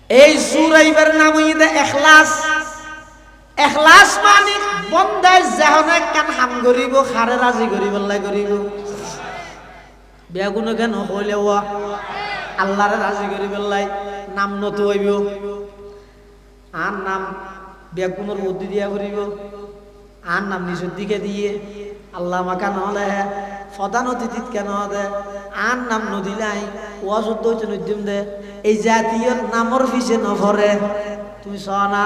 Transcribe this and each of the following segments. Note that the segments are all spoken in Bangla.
এই সূরা এর নাম হইছে ইখলাস। ইখলাস মানে বন্দায় যেহনে কান হাম করিব খারে রাজি করিব আল্লাহ করিব। বেগুন কেন হইলে ওয়া আল্লাহরে রাজি করিব আল্লাহ নাম নত হইব। আর নাম বেগুনের বুদ্ধি দিয়া করিব, আর নাম নিচের দিকে দিয়ে আল্লাহ মাকা নহলে প্রধান অতিথিত কেন দে, আর নাম নদিলাই ওয়াজুদ্দ হইতে নদ্যম দে। এই জাতীয় নামর পিছে নভরে তুমি সনা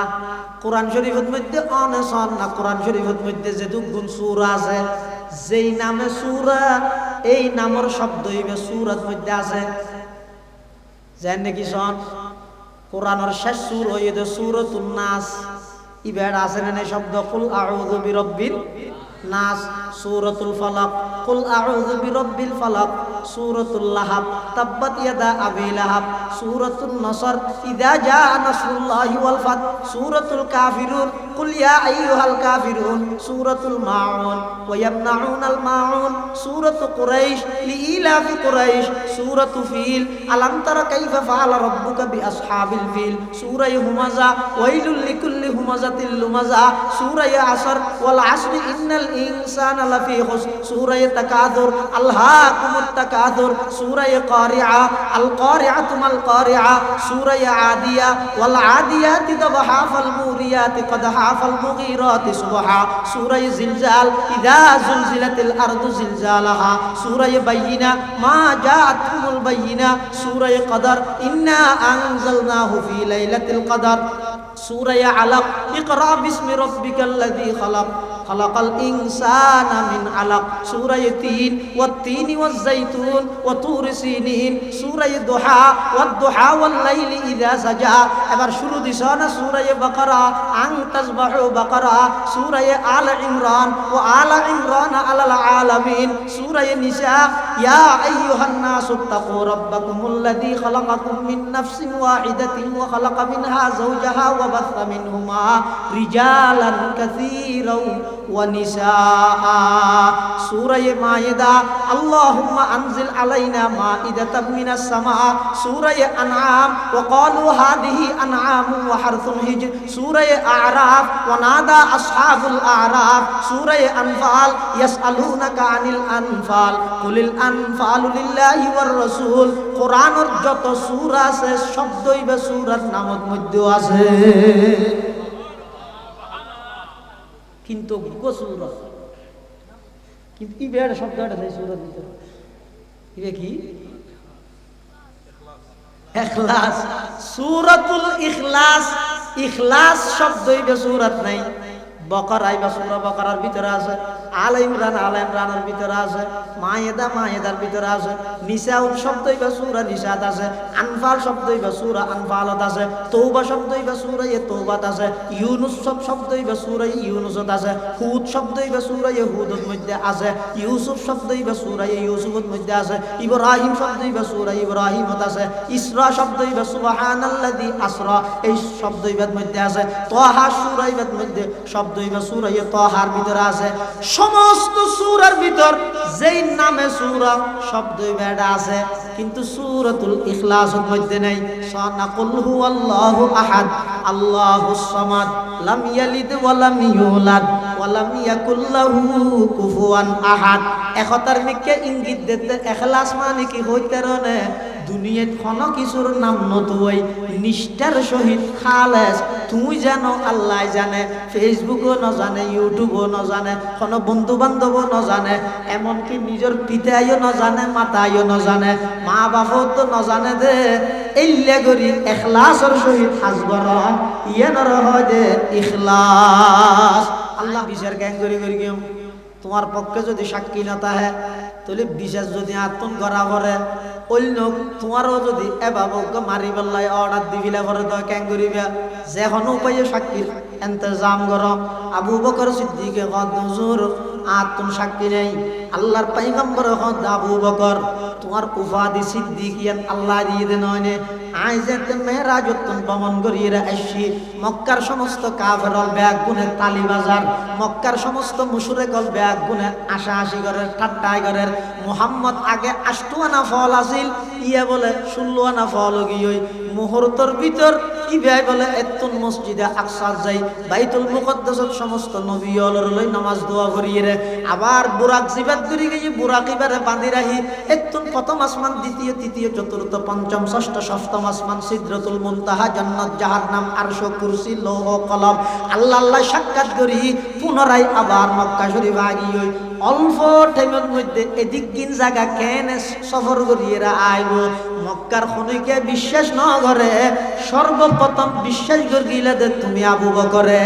কোরআন শরীফের মধ্যে অনে সন না। কোরআন শরীফের মধ্যে যেটুক গুণ সূরা আছে, যেই নামে সূরা এই নামর শব্দ হইবে সূরার মধ্যে আছে। জানেন নাকি সন কোরআনের শেষ সূরা হইছে সূরাতুন নাস। ইবার আছে না শব্দ কুল আউযু বিরাব্বিল নাস, সূরাতুল ফালাক, কুল আউযু বিরাব্বিল ফালাক, সূরাতুল লাহাব, তাব্বাত ইয়াদা আবি লাহাব, সূরাতুন নসর, ইযা জাআ নাসরুল্লাহি ওয়াল ফাত, সূরাতুল কাফিরুন, কুল ইয়া আইয়ুহাল কাফিরুন, সূরাতুল মাউন, ওয়া ইয়ামনাউনাল মাউন, সূরাতু কুরাইশ, লিইলাফি কুরাইশ, সূরাতু ফিল, আলাম তারা কাইফা ফাআলা রাব্বুকা বিআসহাবিল ফিল, সূরা হুমাযা, ওয়াইলুল লিকুল্লি হুমাযাতিল লুমাযা, সূরা আসর, ওয়াল আসরি ইন্নাল ইনসানা লাফি খুসর, সূরা তাকাসুর, আলহাকুমুত তাকাসুর, সূরা কারিআ, আল কারিআতু মাল কারিআ, সূরা আদিয়া, ওয়াল আদিয়াতি দবহা, ফাল মুরিয়াতি কদহা, ফাল মুগীরাতি সুবহা, সূরা জিলজাল, ইযা যুলজিলাতিল আরদু জিলজালাহা, সূরা বাইয়িনা, মা জাআতুল বাইয়িনা, সূরা কদর, ইন্না আনজালনাহু ফি লাইলাতিল কদর, সূরা আলাক, ইকরা বিসমি রাব্বিকাল্লাযী খালাক, খালাকাল ইনসানা মিন আলাক, সূরা তিন, ওয়াত-তিনি ওয়াজ-যাইতুন, ওয়া তুরি সিনিন, সূরা দুহা, ওয়াদ-দুহা ওয়াল-লাইলি ইযা সাজা। এবার শুরু দিছ না সূরা বাকারা, আন তাসবাহু বাকারা, সূরা আল ইমরান, ওয়া আলা ইমরান আলাল আলামিন, সূরা নিসা, ইয়া আইয়ুহান নাসু তাকু রাব্বাকুমুল্লাযী খালাকাকুম মিন নাফসিন ওয়াহিদাতিন ওয়া খালাকা মিনহা যাওজাহা ওয়া বাসসা মিনহুমা রিজালান কাসীরাও ওয়া নিসাআ, সূরা মায়েদা, আল্লাহুম্মা আনজিল আলাইনা মাইদাতাম মিনাস সামা, সূরা আনআম, ওয়া ক্বালু হাদিহি আনআমুন ওয়া হারসুন হিজর, সূরা আ'রাফ, ওয়া নাদা আসহাবুল আ'রাফ, সূরা আনফাল, ইয়াসআলুনাকা আনিল আনফাল, কুলিল আনফালু লিল্লাহি ওয়ার রাসূল। কোরআনের যত সূরা আছে শব্দই বা সূরার নামের মধ্যে আছে, কিন্তু সূরা কিন্তু ইবের শব্দটা আছে সূরার ভিতরে। ইবে কি? ইখলাস। সূরাতুল ইখলাস, ইখলাস শব্দ ইবে সূরাত নাই। বকরা বা সূরা বকরার ভিতরে আছে, আল ইমরান আল ইমরানের ভিতরে আছে, মায়েদা মায়েদার ভিতরে আছে, নিসা শব্দই বা সূরা নিসাত আছে, আনফাল শব্দই বা সূরা আনফালত আছে, তওবা শব্দই বা সূরা তওবাত আছে, ইউনুস শব্দই বা সূরা ইউনুসত আছে, হুদ শব্দই বা সূরা হুদের মধ্যে আছে, ইউসুফ শব্দই বা সূরা ইউসুফের মধ্যে আছে, ইব্রাহিম শব্দই বা সূরা ইব্রাহিমত আছে, ইসরা শব্দই বা সুবহানাল্লাযী আসরা এই শব্দই বা মধ্যে আছে, তাহা সূরা এর মধ্যে শব্দ সূরা তাহার ভিতরে আছে। সমস্ত সূরার ভিতর যেই নামে সূরা শব্দ বেড়া আছে, কিন্তু সূরাতুল ইখলাসের মধ্যে নাই। সানাকুল হুয়াল্লাহু আহাদ আল্লাহুস সামাদ লাম ইয়ালিদ ওয়া লাম ইউলাদ ওয়া লাম ইয়াকুল লাহু কুফুয়ান আহাদ। একতার মিকে ইঙ্গিত দিতে ইখলাস মানে কি হইতে রনে দুনিয়াত কোন কিছুর নাম নতুই নিষ্ঠার সহিত খালেস তুই জানো আল্লাহ জানে, ফেসবুকও না জানে, ইউটিউবও না জানে, কোন বন্ধু বান্ধবও না জানে, এমনকি নিজের পিতাইও না জানে, মাতাইও না জানে, মা বাবাও তো না জানে দে এইলে করি ইখলাসের সহিত হাজবরন ইয়ানর হয় দে ইখলাস। আল্লাহ বিচার কেন করি গিয়ম তোমার পক্ষে যদি সাক্ষী না তাহে তাহলে বিচার যদি আত্মন করা করে অন্য তোমারও যদি এভাবে মারি পেলাই অর্ডার দিবিলা করে তো কেন করিবা যে কোনো উপায়ে সাক্ষীর ইন্তজাম করো। আবু বকর সিদ্দিকে কত হুজুর আত্মন সাক্ষী নেই, আল্লাহর পয়গম্বর হদ আবু বকর তোমার উপাধি সিদ্দিকিয়ান আল্লাহ দিয়ে দেন হয়নে আইজাতে মেরাজতন ভ্রমণ করিয়ে আসছি। মক্কার সমস্ত কাফেরল ব্যাগ গুনে তালি বাজার, মক্কার সমস্ত মুশরিকল ব্যাগ গুনে আশাআশি করে ঠাট্টাই করে। মুহাম্মদ আগে 8 আনা ফল আছিল, ইয়ে বলে 16 আনা ফল গিয়ে মুহূর্তের ভিতর ইবাই বলে এতুন মসজিদে আকসা যাই বাইতুল মুকদ্দাসত সমস্ত নবী অলর লই নামাজ দোয়া করিয়ে রে আবার বুরাক জিবাত করি গিয়ে বুরাক ইবারে বাঁধি রাখি এতুন প্রথম আসমান দ্বিতীয় তৃতীয় চতুর্থ পঞ্চম ষষ্ঠ সপ্তম আসমান সিদরাতুল মুনতাহা জান্নাত জাহান্নাম আরশ কুরসি লৌহ কলম আল্লাহ আল্লাহ সাক্ষাৎ করি পুনরায় আবার মক্কা শরীফ আগিয়ে অল্প টাইমের মধ্যে এদিক কিন জায়গা কেন সফর করিয়ে আইব মক্কার খনিকে বিশ্বাস ন করে সর্বপ্রথম বিশ্বাস করিলে দে তুমি আবু বকরে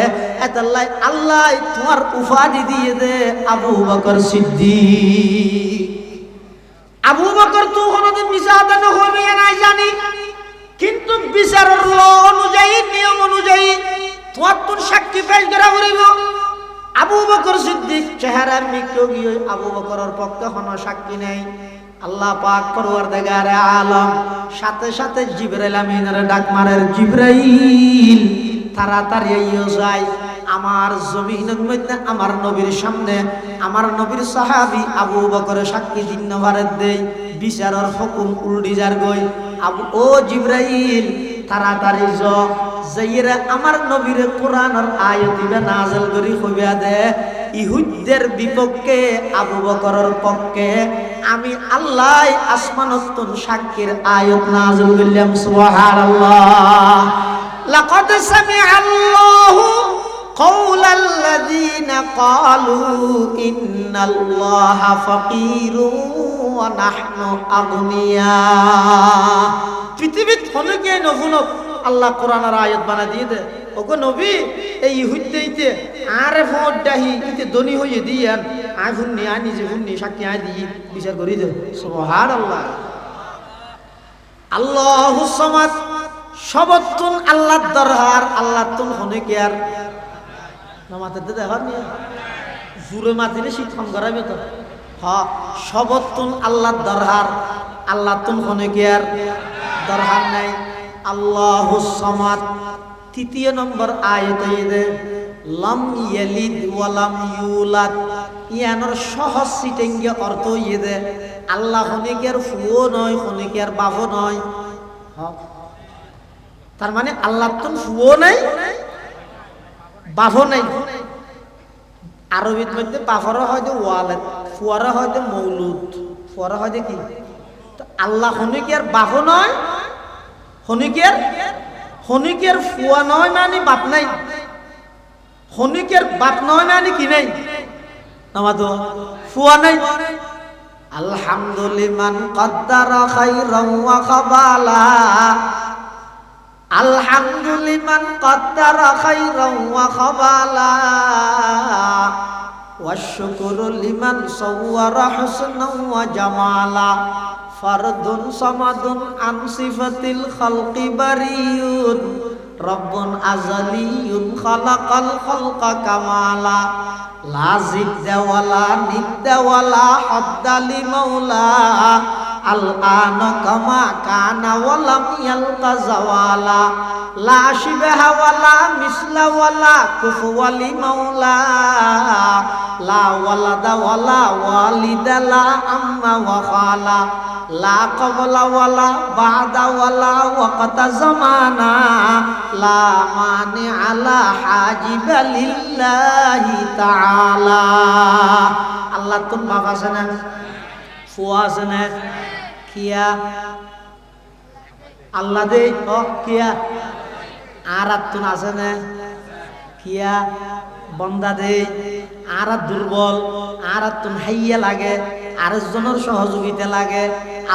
এতাল্লাই আল্লাহ তোমার উপাধি দিয়ে দে আবু বকর সিদ্দিক আবু বকর তো কোনদিন মিশাতে না হবে নাই জানি কিন্তু বিচারের ল অনুযায়ী নিয়ম অনুযায়ী তোমার তোর সাক্ষী পেশ করা করিব আবু বকর সিদ্দিক চেহারা মিক্টো গিয়ে আবু বকরের পক্ষে কোনো সাক্ষী নেই আল্লাহ পাক পরওয়ারদিগার আলম সাথে সাথে জিবরাইল আমিনের ডাক মারের জিবরাইল তাড়াতাড়ি আইও যায় আমার জমিনের মধ্যে আমার নবীর সামনে আমার নবীর সাহাবী আবু বকরের সাক্ষী দিন নভারে দেই বিচারের হুকুম উল্টি যার গই আবু ও জিবরাইল তাড়াতাড়ি যাইরা আমার নবীর কোরআনের আয়াত দিবে নাযিল করি কইবা দে ইহুদদের বিপক্ষে আবু বকরের পক্ষে আমি আল্লাহ আসমানতুন সাক্ষীর আয়াত নাযিল করলাম সুবহানাল্লাহ লাকাদ সামিআল্লাহু কাওলাল্লাযীনা ক্বালু ইন্নাল্লাহা ফাকীরুন ওয়া নাহনু আগনিয়া পৃথিবীত হনকে নহুনক আল্লাহ কোরআনের আয়াত বানা দিয়ে দে ওগো নবী এই ইহুদইতে আরে ভোট ডাহি ইতে দনি হইয়ে দিয়ান আই ফুন্নি আই নিজে ফুন্নি সাক্ষী আই দি বিচার করি দে সুবহানাল্লাহ আল্লাহুস সামাদ সবতুন আল্লাহর দরবার আল্লাহ তুন হনকে আর নামাতে দে হনি জুরে মাতিলে শিক্ষণ করাবে তো হ্যাঁ সবতুন আল্লাহর দরবার আল্লাহ তুন হনকে আর দরবার নাই আল্লাহুস সামাদ তৃতীয় নম্বর আয়াতে দে লাম ইয়ালিদ ওয়া লাম ইউলাদ ইয়ানোর সহজ সিটেঙ্গে অর্থ ইয়ে দে আল্লাহ হনিকের ফুও নয় হনিকের বাপও নয় তার মানে আল্লাহ তো ফুও নাই বাপও নাই আরবির মধ্যে বাপরও হয়তো ওয়ালেদ ফুয়ারা হয়তো মৌলুদ ফুয়ারা হয়তো কি তো আল্লাহ হনিকের বাপও নয় হনিকের ফুয়া নয় মানে বাপ নাই হনিকের বাপ নয় মানে কি নাই নামাতো ফুয়া নাই আলহামদুলিমান কদ্দারা খাইরান ওয়া খাবালা আলহামদুলিমান কদ্দারা খাইরান ওয়া খাবালা ওয়াশকুরু লিমান সাওয়ারা হুসনান ওয়া জামালা ফারদুন সামাদুন আন সিফাতিল খালকি বারিয়ুন রব্বুন আযালিয়ুন খালাকাল খালকা কামালা লা জিদ্দা ওয়ালা নিদ্দা ওয়ালা হাদ্দালি মাওলা আল আনা কামা কানা ওয়ালাম ইয়ালকা জাওয়ালা লা শিবহা ওয়ালা মিসলা ওয়ালা কুফওয়ালি মাওলা লা ওয়ালাদা ওয়ালা ওয়ালিদা লা আম্মা ওয়া খালা লা ক্বাবলা ওয়ালা বাদা ওয়ালা ওয়াক্তা জামানা লা মানি আলা হাজিবা লিল্লাহি তাআলা আল্লাহ তুন বাপ আছে না ফুয়া আছে না কিয়া আল্লাহ দে ও কিয়া আর তুন আছে না কিয়া বন্দা দে আর দুর্বল আর তুন হাইয়া লাগে আরেকজনের সহযোগিতা লাগে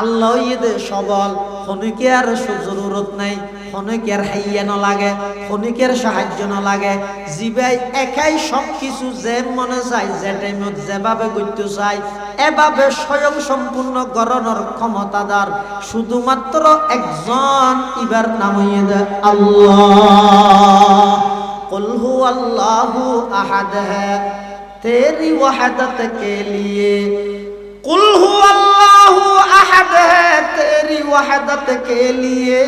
আল্লাহ ইয়ে সবল হনিকে আর জরুরত নাই হনিকে আর হাইয়া ন লাগে হনিকের সাহায্য ন লাগে জিবাই একাই সব কিছু যে মনে চাই যে টাইমত যেভাবে করতে চাই এভাবে স্বয়ং সম্পূর্ণ গণনার ক্ষমতাদার শুধুমাত্র একজন ইবার নাম হইয়ে দেয় আল্লাহ কুল হুয়াল্লাহু আহাদ হ্যায় তেরি ওয়াহদত কে লিয়ে कुल हुवल्लाहु अहद है तेरी वहदत के लिए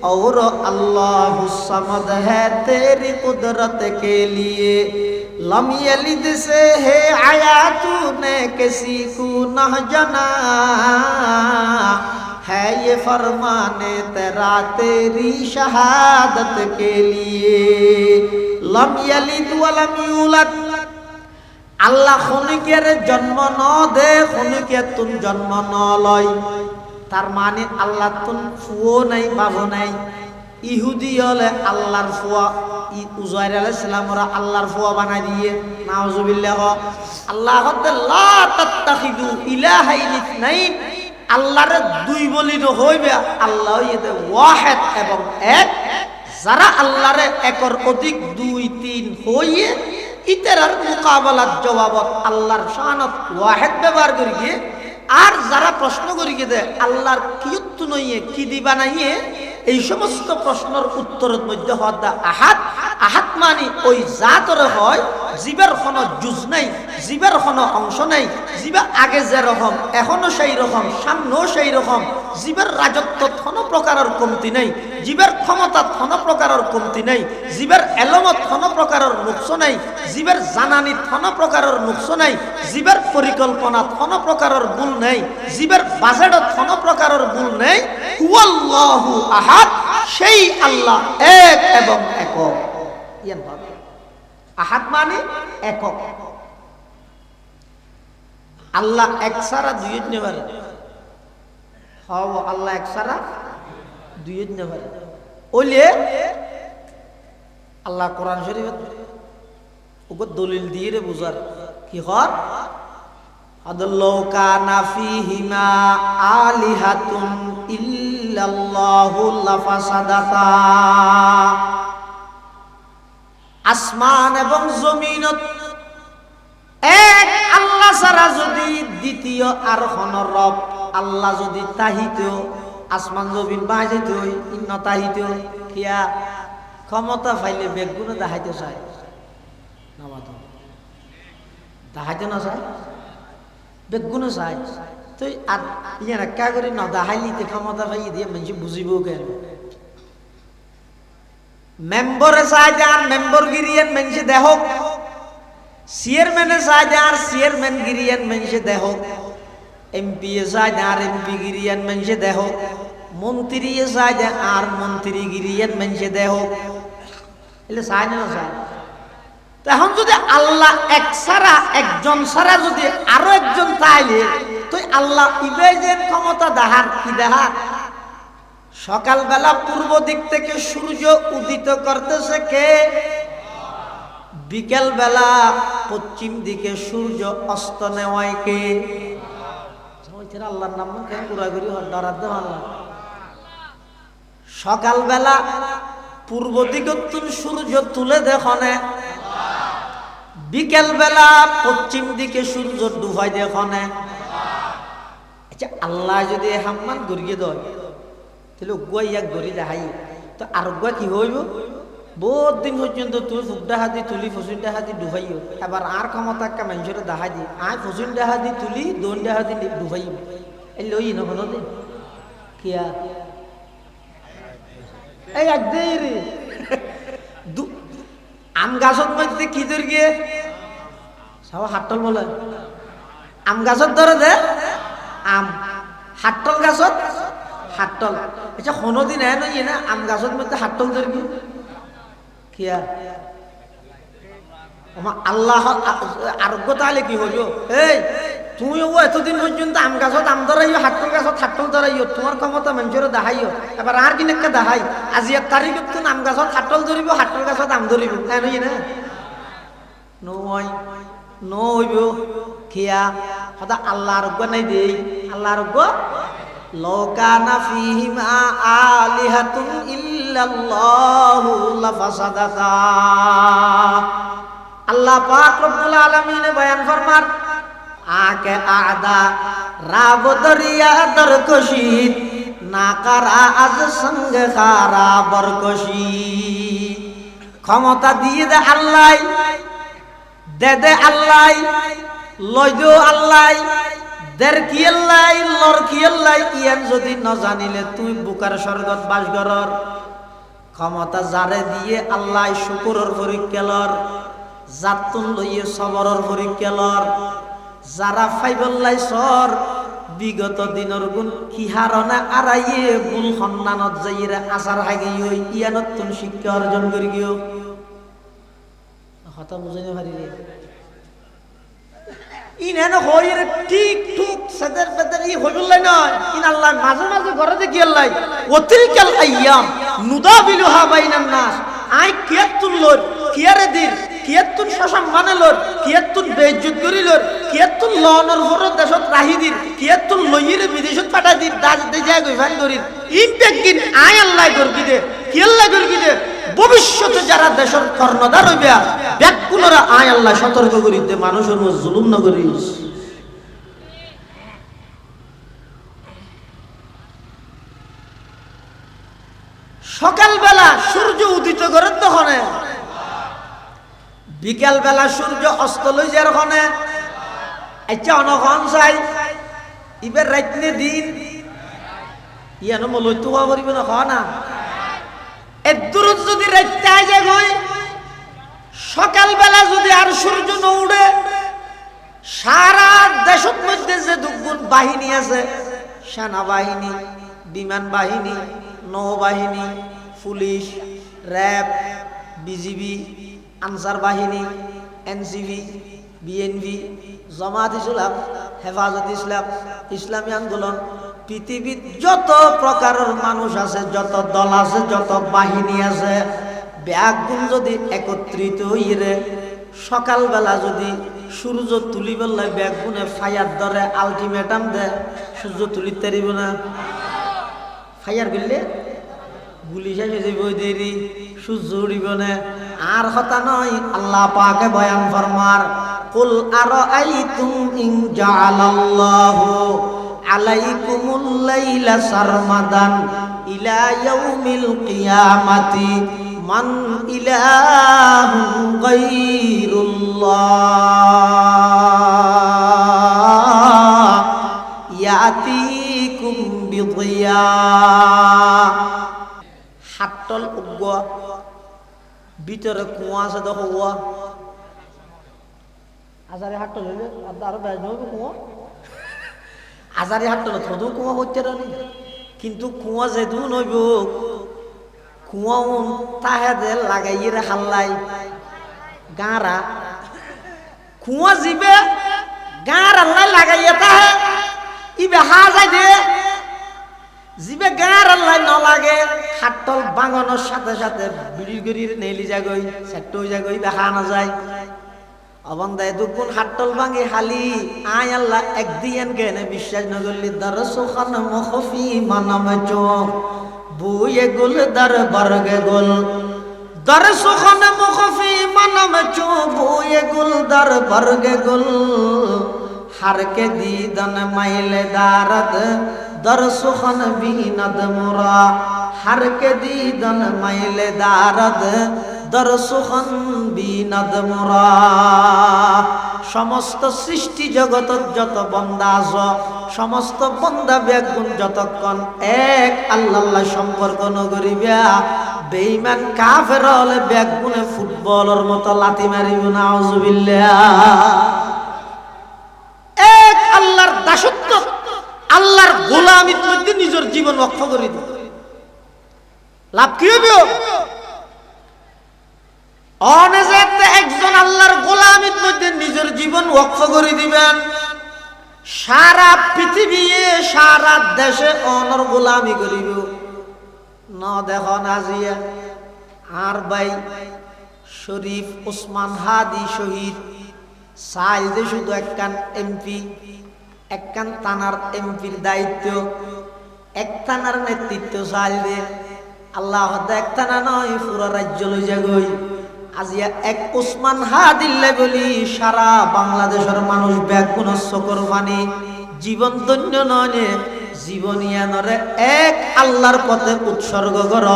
और अल्लाहु समद है तेरी कुदरत के लिए लम यलिद से है आया तूने किसी को न जना है ये फरमाने तेरा तेरी शहादत के लिए लम यलिद वलम यूलद আল্লাহ খনিকের জন্ম ন দে খনিকে তুন জন্ম ন লয় তার মানে আল্লাহ তুন ফুও নাই বাবু নাই ইহুদি হলে আল্লাহর ফুয়া উজাইর আলাইহিস সালামরা আল্লাহর ফুয়া বানাই দিয়ে নাউজুবিল্লাহ আল্লাহ লা তাত্তাখিদু ইলাহাইন ইসনাইন আল্লাহর দুই বলিত হইবে আল্লাহ ইতে ওয়াহিদ এবং এক যারা আল্লাহর একর অধিক দুই তিন হইয়ে ইতারার মুকাবালাত জবাবত আল্লাহর শানত ওয়াহিদ ব্যবহার করি গিয়ে আর যারা প্রশ্ন করি গিয়ে দে আল্লাহর কিয়ত্তু নইয়ে কি দিবা নাইয়ে এই সমস্ত প্রশ্নের উত্তরের মধ্যে হদা আহাদ আহাদ মানে ওই জাতরে হয় জীবের কোনো জুজ নাই জীবের কোনো অংশ নাই জীবা আগে যে রকম এখনো সেই রকম সামনেও সেই রকম জীবের রাজত্ব কোনো প্রকারের কমতি নাই জীবের ক্ষমতা কোনো প্রকারের কমতি নাই জীবের এলমত কোনো প্রকারের নুকস নাই জীবের জানানিত কোনো প্রকারের নুকস নাই জীবের পরিকল্পনাত কোনো প্রকারের ভুল নাই জীবের বাজেটত কোনো প্রকারের ভুল নাই হুয়াল্লাহু আহাদ সেই আল্লাহ এক এবং একক ইয়ান ভাবে আহাদ মানে একক আল্লাহ এক সারা দুই নেবার হব আল্লাহ এক সারা দুই নেবার ওলে আল্লাহ কোরআন শরীফ ওগো দলিল দিয়ে রে বুঝার কি হর আদাল্লাহু কানা ফীহিমা আলিহাতুন ইল্লাল্লাহু লাফাসাদাতা আসমান এবং জমিনত এক আল্লাহ ছাড়া যদি দ্বিতীয় আর কোন রব আল্লাহ যদি তাহিত আসমান জমিন বাজাইতে হই ইন্ন তাহিত কিয়া ক্ষমতা পাইলে বেগুনে দেখাইতে চায় নামাতো দেখাইতে না চায় বেগুনে চায় তো আর ইয়ার একা করে না দেখাইলিতে ক্ষমতা পাই দিয়ে মানুষ বুঝিব কেন মেম্বরে চায় যে আর মেম্বর গিরিয়েন মানুষে দেহক চেয়ারম্যানে চায় যে আর চেয়ারম্যান গিরিয়েন মানুষে দেহক এমপি এ চায় যে আর এমপি গিরিয়েন মানুষে দেহক মন্ত্রী এ চায় যে আর মন্ত্রী গিরিয়েন মানুষে দেহক এলে চায় না চায় এখন যদি আল্লাহ এক ছাড়া একজন ছাড়া যদি আরো একজন তাইলে তো আল্লাহ ইবে যে ক্ষমতা দেখার কি দেখার সকালবেলা পূর্ব দিক থেকে সূর্য উদিত করতেছে কে বিকেল বেলা পশ্চিম দিকে সূর্য অস্ত নেওয়ায় কে আল্লাহর নাম কেন ঘুরাঘুরি ডরাতে আল্লাহ সকালবেলা পূর্ব দিকে সূর্য তুলে দেখনে বিকেল বেলা পশ্চিম দিকে সূর্য ডুবাই দেখনে আচ্ছা আল্লাহ যদি হাম্মান ঘুরিয়ে দেয় তাহলে উগুয়া ইয়াক ধরি দেখাই তো আর উগুয়া কি হইব বহুত দিন পর্যন্ত তুই ফুকডা হাতি তুলি ফসুনডা হাতি ডুবাইও এবার আর ক্ষমতা একটা মানুষের দেখা দি আয় ফসুনডা হাতি তুলি দোনডা হাতি ডুবাইও এই লই নহল দে কিয়া এই একদিন আম গাছত মধ্যে কি ধর গিয়ে সব হাটল বলে আম গাছত ধরে দে আম হাটল গাছত হাটল আচ্ছা কোনোদিন এ নই না আম গাছের মধ্যে হাটল ধরবি কিয়া আল্লাহ আরোগ্য তাহলে কি হইব এই তুমি ও এতদিন পর্যন্ত আম গাছত আম ধরাইও হাটল গাছত হাটল ধরাইও তোমার ক্ষমতা মানুষের দেখাইও এবার আর কিনেকে দেখাই আজি এক তারিখত তুমি আম গাছত হাটল ধরিব হাটল গাছত আম ধরিব এ নই না নই নইব কিয়া সদা আল্লাহ আরোগ্য নাই দেই আল্লাহ আরোগ্য লৌকানা ফীহিমা আলিহাতুন ইল্লাল্লাহু লাফাসাদাতা আল্লাহ পাক রব্বুল আলামিন বয়ান ফরমান আকে আদা রাব দরিয়া দরকশিদ না কারা আজ সঙ্গে খারা বরকশি ক্ষমতা দিয়ে দে আল্লাহ দে আল্লাহ লই দে আল্লাহ দের কিয়াল্লাই লর কিয়াল্লাই ইয়ান যদি ন জানিলে তুই বুকার স্বর্গত বাস করর ক্ষমতা যারে দিয়ে আল্লাহ শুকুরর পরীক্ষা লর জাতুন লইয়ে সবরর পরীক্ষা লর যারা ফাইবল্লাই সর বিগত দিনের গুণ কি হারণে আড়াইয়ে ভুল সন্ধানত যাইরা আচার হাগি হই ইয়ানতুন শিক্ষা অর্জন করি গিয়েও কথা বুঝাইতে পারি রে ইনেন হইরে ঠিক ঠিক সাদের বেদের ই হইলাই নয় ইন আল্লাহ মাঝে মাঝে ঘরে দেখি আল্লাহ ওতিলকাল আইয়াম নুদাবিলুহা বাইনান নাস আই কিয়াতুল লর কিয়ারে দিন কিয়াতুন সম্মানে লর কিয়াতুন বেইজ্জত করি লর কিয়াতুন লনর ফর দেশত রাহি দিন কিয়াতুন লইরে বিদেশত পাঠাই দিন দাজ দে যায় গইফান করিন ইমপ্যাক্ট দিন আই আল্লাহ করবি দে কি আল্লাহ করবি দে ভবিষ্যতে যারা দেশের কর্ণধার হইবে ব্যাকুলরা আয় আল্লাহ সতর্ক করি দে মানুষের মধ্যে জুলুম না করিস সকালবেলা সূর্য উদিত করে তখন বিকাল বেলা সূর্য অস্ত লই যার ওখানে আচ্ছা অনখন চাই এবার রাতনে দিন ইয়ানো মলই তো করিব না খাওয়া না এদুরত যদি রাইতে আই যায় গই সকালবেলা যদি আর সূর্য ন উঠে সারা দেশের মধ্যে যে দুগুণ বাহিনী আছে সেনাবাহিনী বিমান বাহিনী নৌবাহিনী পুলিশ র্যাব বিজিবি আনসার বাহিনী এনসিবি বিএনপি জামাত ইসলাম হেফাজত ইসলাম ইসলামী আন্দোলন পৃথিবীর যত প্রকারের মানুষ আছে যত দল আছে যত বাহিনী আছে ব্যাগুণ যদি একত্রিত হইরে সকালবেলা যদি সূর্য তুলিবেলায় ব্যাগুণে ফায়ার ধরে আলটিমেটাম দেয় সূর্য তুলিতে পারিব না ফায়ার করলে গুলি শেষ হয়ে যাবে দেরি সূর্য উড়িব না আর কথা নয় আল্লাহ পাকে বয়ান ফরমার কুল আরাআইতুম ইন জাআলাল্লাহু আলাইকুমুল লাইলা সারমাদান ইলা ইয়াউমিল কিয়ামাতি মান ইলাহুন গায়রুল্লাহ ইয়াতিকুম বিদিয়া হাতল উগা ভিতরে কুয়া আছে দেখো কুয়া আজারে হাতল হইলে আরো বেশ নইব কুয়া আজারে হাতল থদু কুয়া হচ্ছে না কিন্তু কুয়া যেদু নইব কুয়া তাহেদে লাগাইয়ে হাল্লাই গাঁরা কুয়া জিবে গাঁর আল্লাহ লাগাইয়ে তাহে ইবে হা যায় দে জিবে গাঁর আল্লাহ ন লাগে হাতল বাঙানোর সাথে সাথে বিড়ি গড়ির নেলি যাগই সেট্টো যাগই দেখা না যায় অবন্দায় দুগুণ হাতল ভাঙে হালি আয় আল্লাহ একদিন কেনে বিশ্বাস নগরলি দরসুখান মুখফি মানামে চোখ বুয়ে গুল দর বর্গে গুল দরসুখান মুখফি মানামে চোখ বুয়ে গুল দর বর্গে গুল হারকে দিদন মাইলে দারদ দরসুখান বিনদ মুরা হারকে দিদন মাইলে দারদ দরসুখান বিনদ মুরা সমস্ত সৃষ্টি জগত যত বন্দা আছ সমস্ত বন্দা বেগুন যতক্ষণ এক আল্লাহ সম্পর্ক নগরিবা বেঈমান কাফের হলে বেগুনে ফুটবলের মতো লাথি মারিব নাউজুবিল্লাহ এক আল্লাহর দাসত্ব আল্লাহর গোলামির মধ্যে নিজের জীবন ওয়াকফ করে দিবে লাভ কি হবে অনেজেতে একজন আল্লাহর গোলামির মধ্যে নিজের জীবন ওয়াকফ করে দিবেন সারা পৃথিবী সারা দেশে অনর গোলামি করিব ন দেখো নাজিয়া আর ভাই শরীফ ওসমান হাদি শহীদ চাই যে শুধু একখান এমপি একখান থানার এমপির দায়িত্ব এক থানার নেতৃত্ব চাই দে আল্লাহ এক থানা নয় পুরো রাজ্য লই যাগই আজিয়া এক ওসমান হাদিল্লে বলি সারা বাংলাদেশের মানুষ ব্যাগুণ চকর পানি জীবন ধন্য নয় জীবনিয়ানরে এক আল্লাহর পথে উৎসর্গ কর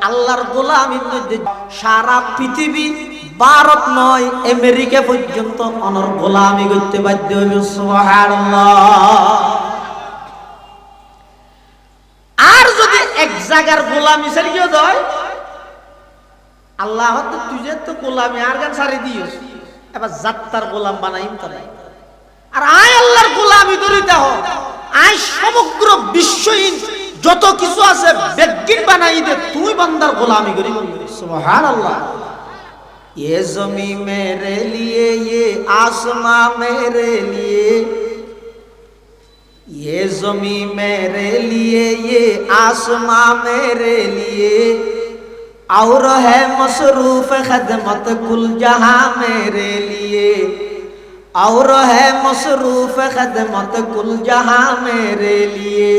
আল্লাহর গোলামির মধ্যে সারা পৃথিবী ভারত নয় আমেরিকা পর্যন্ত অনর গোলামি করতে বাধ্য হইবে সুবহানাল্লাহ আর যদি এক জায়গার গোলামি ছাড়িয়ে দেয় আল্লাহ তো তুই তো গোলামি আর গান ছাড়ি দিস এবার যাত্রার গোলাম বানাইম তো নাই আর আয় আল্লাহর গোলামি করিতে হ আজ সমগ্র বিশ্বহীন যত কিছু আছে বেজ্ঞান বানাই দে, তুই বান্দার গোলামি করি। সুবহানাল্লাহ। ये ज़मीं मेरे लिए, ये आसमां मेरे लिए, ये ज़मीं मेरे लिए, ये आसमां मेरे लिए, और है मसरूफ खदमत कुल जहां मेरे लिए, और है मसरूफ खदमत कुल जहां मेरे लिए,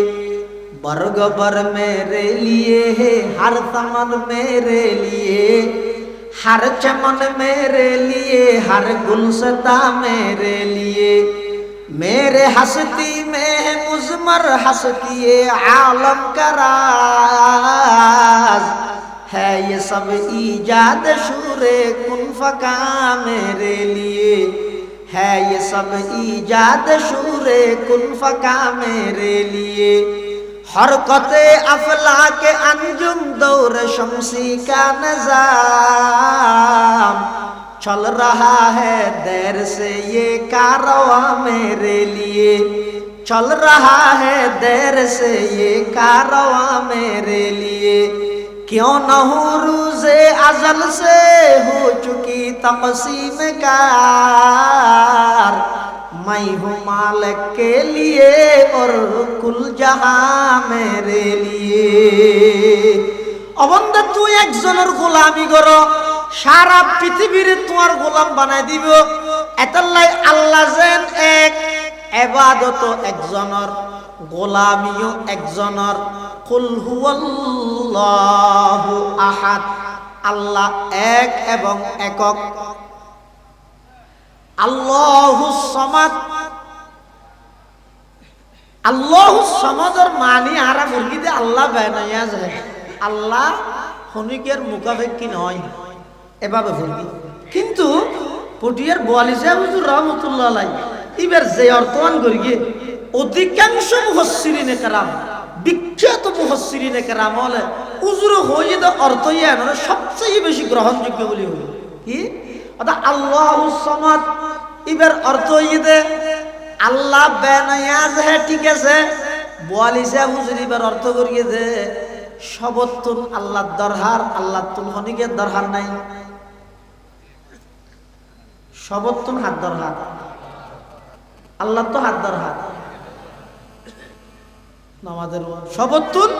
बरग बर मेरे लिए है हर समन मेरे लिए, हर चमन मेरे लिए, हर गुलशता मेरे लिए, मेरे हस्ती में है मुज़मर हस्ती आलम का राज, है ये सब ईजाद शूरे कुन फका मेरे लिए, है ये सब ईजाद शूरे कुन फका मेरे लिए, हरकते अफला के अंजुम दौर शमसी का निज़ाम, चल रहा है देर से ये कारवा मेरे लिए, चल रहा है देर से ये कारवा मेरे लिए, क्यों न हो रूज़े अज़ल से हो चुकी तक़सीम कार, मैं हूँ मालिक के लिए और कुल जहां मेरे लिए। অবন্ধা তুই একজনের গোলামি করো, সারা পৃথিবীর তোমার গোলাম বানাই দিব। এতাল্লাই আল্লাহ যেন এক, ইবাদত একজনের, গোলামিও একজনের। কুল হুয়াল্লাহু আহাদ, আল্লাহ এক এবং একক। আল্লাহুস সামাদ, আল্লাহুস সামাদের মানে আরা বলি দে আল্লাহ বানাইয়া যায়, আল্লাহ হনিকের মুখাপেক্ষী নয়, এভাবে বলি। কিন্তু পটিয়ার বোয়ালি সাহেব হুজুর রহমতুল্লাহ আলাইহি এবার যে অর্থমান করি গিয়ে অধিকাংশ মুফাসসিরিনে কেরাম, বিখ্যাত মুফাসসিরিনে কেরাম হলে হুজুর হয়ে দে অর্থ ইয়া সবচেয়ে বেশি গ্রহণযোগ্য বলি হল কি অর্থাৎ আল্লাহুস সামাদ। এবার অর্থ হয়ে দে আল্লাহ বেনায়াজ হ্যাঁ, ঠিক আছে। বোয়ালি সাহেব হুজুর এবার অর্থ করিয়ে দে সবতুন আল্লাহ দরহার, আল্লাহ তুল হনিকের দরহার নাই, সবতুন হাত দরহার, আল্লাহ তো হাত দরহার। আমাদের সবতুন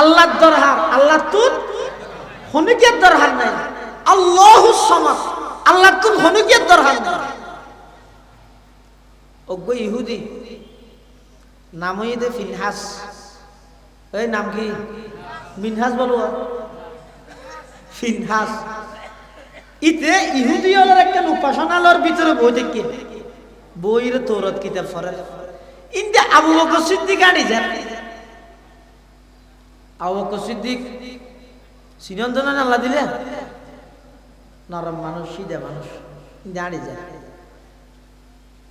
আল্লাহ দরহার, আল্লাহ তুল হনিকের দরহার নাই। আল্লাহুস সামাদ, আল্লাহ তুল হনিকের দরহার নাই। অজ্ঞ ইহুদি নাম হয়ে দে ফিনহাস, এই নাম কি মিনহাস বলো, ফিনহাস। ইতে ইহুদি হলের একটা উপাসনালয়ের ভিতরে বই দেখি, বইয়ের তৌরাত কিতাব পড়ে। ইন্দে আবু বকর সিদ্দিক আনি যান, আবু বকর সিদ্দিক সিনন্দন আল্লাহ দিলে নরম মানুষ, সিধা মানুষ, দাঁড়ি যায়।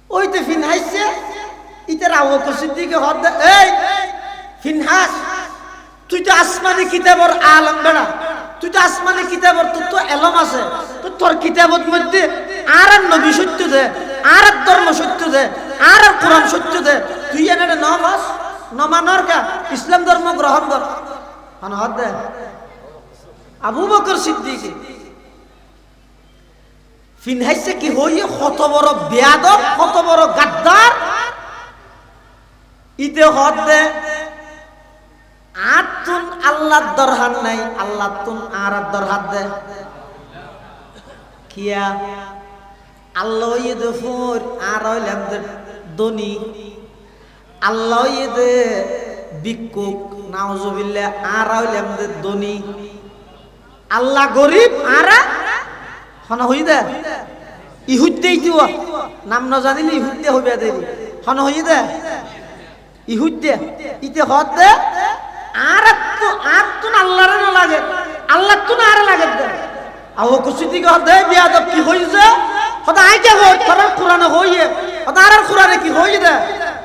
ওইতে ফিনহাসছে, ইতার আবু বকর সিদ্দিকে হদ দে, এই ফিনহাস তুই তো আসমানি কিতাবর আলম বেড়া, তুই তো আসমানি কিতাবর, তোর তো এলম আছে, তোর কিতাবত মধ্যে আর নবী সত্য দে, আর ধর্ম সত্য দে, আর কোরআন সত্য দে, তুই এনে নমাস নমানর কা ইসলাম ধর্ম গ্রহণ কর। হদ দে আবু বকর সিদ্দিক ফিনহাসে কি হইয়ে কত বড় বেয়াদব, কত বড় গাদ্দার। ইতে হদ দে আতুন আল্লাহর দরহার নাই, আল্লাহ তুন আর দরহার দে কিয়া আল্লাহ ইদে ফুর আর হইলাম দে দনি, আল্লাহ ইদে ভিক্ষুক নাউজুবিল্লাহ আর হইলাম দে দনি, আল্লাহ গরিব আর হন হই দে ইহুদ্দেই দিও নাম না জানিলে ইহুদ্দে হইবা দেবি, হন হই দে ইহুদ্দে। ইতে হদ দে আর তো আল্লাহর না লাগে, আল্লাহ তো না আর লাগে দে। আবু বকর সিদ্দিক হদ দে বিয়াদব কি হইছে, হদা আইতে হই তোর কুরআনে হইয়ে, হদা আর কুরআনে কি হই দে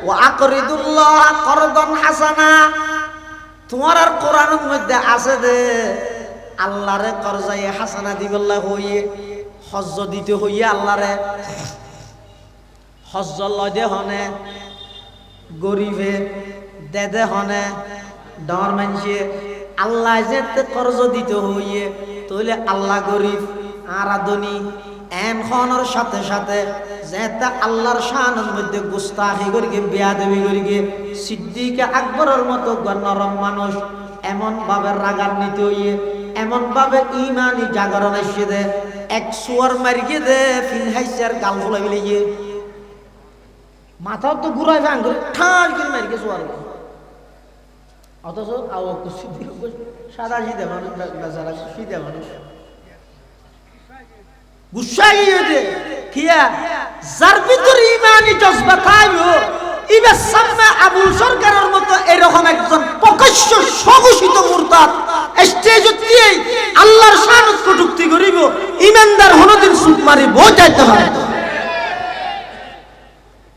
ওয়া আকরিদুল্লাহ করদান হাসানা, তোমার আর কোরআনের মধ্যে আছে দে আল্লাহরে করজাই হাসানা দিবেল্লাহ হইয়ে, হজ্জ দিতে হইয়ে আল্লাহরে হজ্জ লয় দে হনে, গরিবে দেদে হনে ডর মানছে আল্লাহ যেতে কর্জ দিতে হইয়ে তইলে আল্লাহ গরিব আর আদনি এন খনর সাথে সাথে যেতে আল্লাহর শানের মধ্যে গুস্তাখি করিকে বেয়াদবি করিকে সিদ্দিক আকবরের মতো নরম মানুষ এমন ভাবে রাগান্বিত হইয়ে এমন ভাবে ইমানি জাগরণ এসে দে এক সুয়ার মারিয়ে দে ফিনহাইসার গাল ফুলাই ফেলিয়ে মাথাও তো ঘুরাই ভাঙ করে ঠাস করে মারিকে সুয়ার অথচ আবু বকর সিদ্দিক সাদা সিধা মানুষ বেচারা সিধা মানুষ গুসাই দে কিয়া যার ভিতর ইমানি জজবা থাকবে ইবার সামনে আবুল সরকারের মতো এরকম একজন প্রকাশ্য স্বঘোষিত মুরতাদ স্টেজে দিয়ে আল্লাহর শানত কটূক্তি করিব ইমানদার হনদিন সুখ মারি বোঝাইতে হয়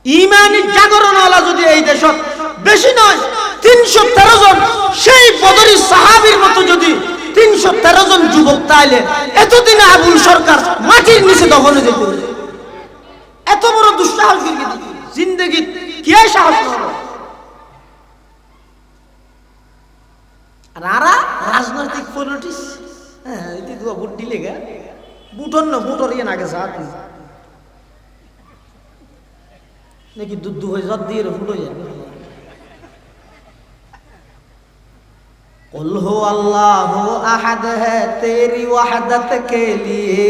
ইমানি জাগরণওয়ালা যদি এই দেশত বেশি নয় 313 জন সেই বদরি সাহাবীর মতো যদি 313 জন যুবক তাইলে এতদিনে আবুল সরকার মাটির নিচে দখলে যেত এত বড় দুঃসাহস জিন্দেগি কি সাহস হবে আর রাজনৈতিক পলিটিক্স হ্যাঁ এটি তো ভোট দিলে গা বুটর না বুটর ইয়ে নাগে সাথ নাকি দুধ হয়ে জট দিয়ে ফুটো যাবে कुल हो अल्लाह अहद है तेरी वहदत के लिए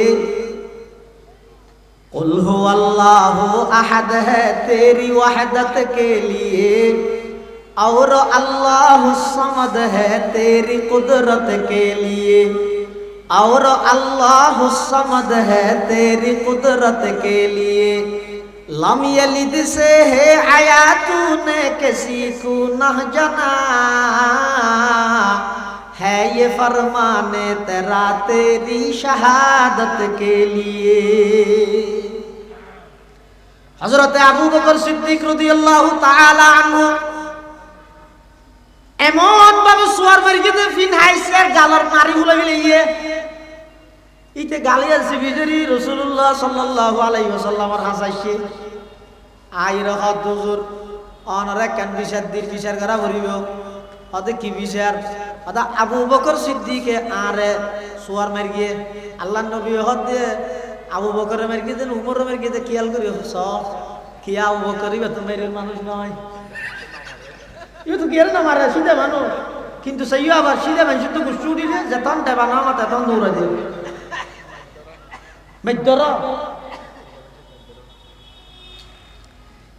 कुल हो अल्लाह अहद है तेरी वहदत के लिए और अल्लाह समद है तेरी कुदरत के लिए और अल्लाह समद है तेरी कुदरत के लिए लम यलिद से है आया तूने किसी को न जना है ये फरमाने तेरा तेरी शहादत के लिए हजरत আবু বকর সিদ্দিক রাদিয়াল্লাহু তাআলা আনহু এমন ভাবে সুয়ার মারিতে ফিনহাইসের গালার মারি গুলো গিয়ে ইতে গালিয়ার সিবিজরি রাসূলুল্লাহ সাল্লাল্লাহু আলাইহি ওয়াসাল্লামের হাসাইছে আইর হদ হুজুর অনরে কেন বিচার করা করিব হদে কি বিচার হদা আবু বকর সিদ্দিকে আরে সুয়ার মারিয়ে আল্লাহর নবী হদ দিয়ে আবু বকর মারিয়ে দেন উমর মারিয়ে দে কিয়াল করি সব কি আবু বকরই তো মেরের মানুষ নয় ইও তো গের না মারে সিধা মানুষ কিন্তু সেইও আবার সিধা মানুষ তো গুছু দিলে যতন দেবা না মত তখন দৌড়া দিবে মেদর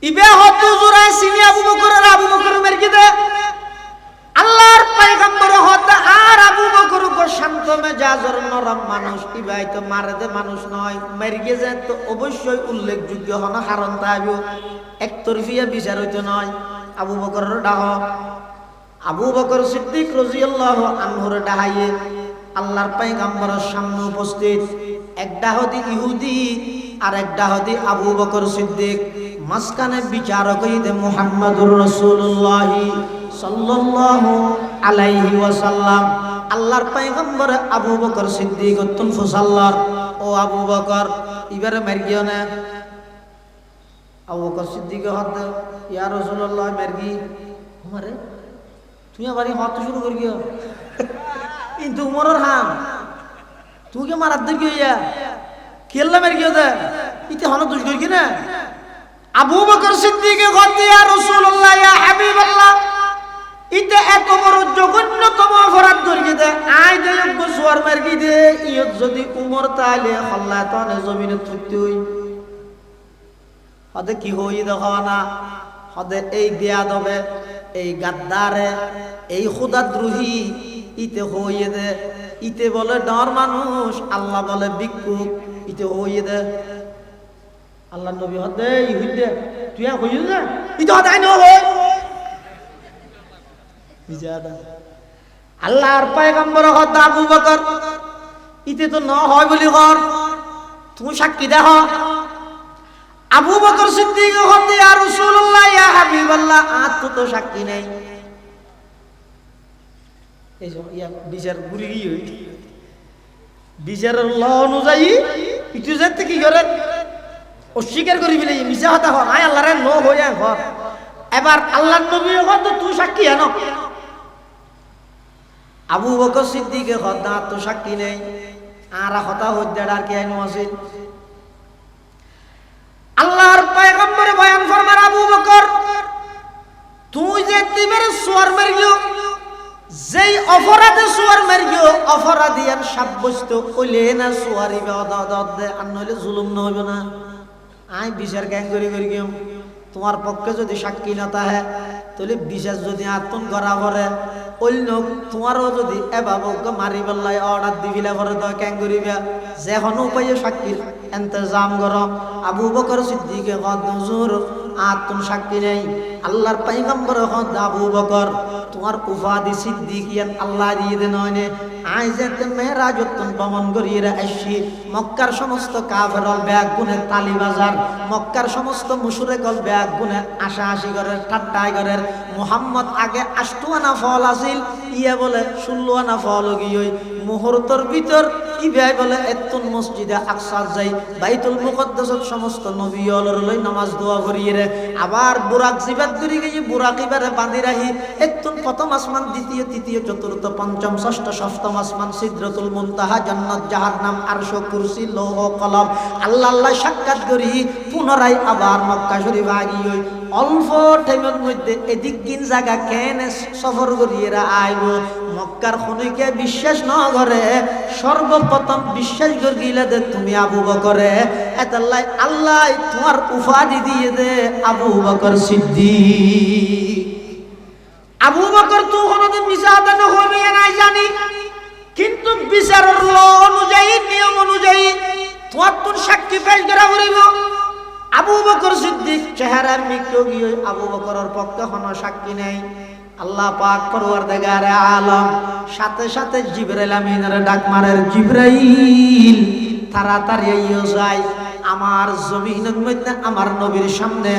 ইবে হত জুরা সিনি আবু বকর মারিয়ে দে আল্লাহর পয়গম্বর হতে আর আবু বকর কো শান্ত মেজাজের নরম মানুষ ইবাই তো মারে দে মানুষ নয় মারিয়ে যায় তো অবশ্যই উল্লেখযোগ্য হন কারণ তাইবো একতরফিয়া বিচার হইতো নয় আবু বকরের ডাহ আবু বকর সিদ্দিক রাদিয়াল্লাহু আনহুর ডাহাইয়ে আল্লাহর পয়গম্বরের সামনে উপস্থিত এক ডাহদি ইহুদি আর এক ডাহদি আবু বকর সিদ্দিক মাসকানে বিচারক হইতে মুহাম্মদুর রাসূলুল্লাহ সাল্লাল্লাহু আলাইহি ওয়াসাল্লাম আল্লাহর পয়গম্বর আবু বকর সিদ্দিক উত্তম ফুসাল্লার ও আবু বকর ইবারে মারগিও না আবু বকর সিদ্দিক হদ ইয়া রাসূলুল্লাহ মারগি আমারে তুই আমারে হত শুরু করি গিয়ে কিন্তু উমরের হাম তুই কে মারাত দে গিয়া কেল্লা মারগিও দে ইতে হন দুষ করি না আবু বকর সিদ্দিক হদ ইয়া রাসূলুল্লাহ ইয়া হাবিবাল্লাহ ইতে এত বড় জঘন্যতম অপরাধ করিয়ে দে আই দে গোসওয়ার মারগি দে ইয়ত যদি উমর তাইলে হল্লা তনে জমিনে থুকতে হই হদে কি হই দেখানা হদে এই বেয়াদবে এই গাদ্দারে এই খোদাদ্রোহী ইতে হইয়ে দে ইতে বলে ডর মানুষ আল্লাহ বলে ভিক্ষুক ইতে হইয়ে দে আল্লাহ নবী হদে ই হইদে তুই হইল না ইতে হদে আই ন হই আল্লাহর পয়গম্বর হদ আবু বকর ইতে তো ন হয় বলি কর তুমি সাক্ষী দেখ আবু বকর সিদ্দিক হদ ইয়া রাসূলুল্লাহ ইয়া হাবিবাল্লাহ আত তো সাক্ষী নাই এই যে ইয়া বিচার ঘুরে গিয়ে বিচারের ল অনুযায়ী ইটু যেতে কি করে অস্বীকার করি বলে মিছা কথা হয় আল্লাহরে ন হইয়া ঘর এবার আল্লাহর নবী কত তুই সাক্ষী আনো। আবু বকর সিদ্দিকে হদা তো সাক্ষী নেই আর হতা হদ্দার আর কি আইনো আছে। আল্লাহর পয়গম্বরে বয়ান ফরমান আবু বকর তুই যে তিবের সুয়ার মারিও যেই অপরাধে সুয়ার মারিও অপরাধীর সাব্যস্ত কইলে না সুয়ারি বাদত দে আর নইলে জুলুম না হইব না। আই বিচার কেন করি গিয়ে তোমার পক্ষে যদি সাক্ষী না থাকে তাহলে বিচার যদি আত্মন করা করে অন্য তোমারও যদি এভাবে মারি পেলাই অর্ডার দিবিলা করে তো কেন করিবা যে কোনো উপায়ে সাক্ষীর ইন্তজাম করো। আবু বকর সিদ্দিকে কত হুজুর আত্ম সাক্ষী নেই। আল্লাহর পয়গম্বর হদ আবু বকর তোমার উপাধি সিদ্দিকিয়ান আল্লাহ দিয়ে দেন নয় আই যেতে মেরাজতন ভ্রমণ করিয়ে আসছি মক্কার সমস্ত কাফেরল ব্যাগ গুনে তালি বাজার মক্কার সমস্ত মুশরিকল ব্যাগ গুনে আশাআশি করে ঠাট্টাই করে মুহাম্মদ আগে 8 আনা ফল আছিল ইয়া বলে 16 আনা ফল গিয়ে মুহূর্তের ভিতর ইবাই বলে এতুন মসজিদে আকসা যাই বাইতুল মুকদ্দাসত সমস্ত নবীয়লর লই নামাজ দোয়া করিয়ে আবার বুরাক জিবাত করি গিয়ে বুরাক ইবারে বাঁধি রাখি এতুন প্রথম আসমান দ্বিতীয় তৃতীয় চতুর্থ পঞ্চম ষষ্ঠ সপ্তম আসমান সিদরাতুল মুনতাহা জান্নাত জাহান্নাম আরশ কুরসি লৌহ কলম আল্লাহ আল্লাহ সাক্ষাৎ করি পুনরায় আবার মক্কা শরীফ আগিয়ে অল্প টাইমের মধ্যে এদিক কিন জায়গা কেন সফর করিয়েরা আইব মক্কার খনিকে বিশ্বাস ন করে সর্বপ্রথম বিশ্বাস করিলে দে তুমি আবু বকরে এতাল্লাই আল্লাহ তোমার উপাধি দিয়ে দে আবু বকর সিদ্দিক। আবু বকর তো কোনদিন মিছা আদান হবে না জানি কিন্তু বিচারের ল অনুযায়ী নিয়ম অনুযায়ী তোমার তোর সাক্ষী পেশ করা করিব। আবু বকর সিদ্দিক চেহারা মিক্কেও গিয়ে আবু বকরের পক্ষে কোনো সাক্ষী নেই। আল্লাহ পাক পরওয়ারদিগার আলম সাথে সাথে জিবরাইল আমিনের ডাক মারের জিবরাইল তাড়াতাড়ি আইও যায় আমার জমিনের মধ্যে আমার নবীর সামনে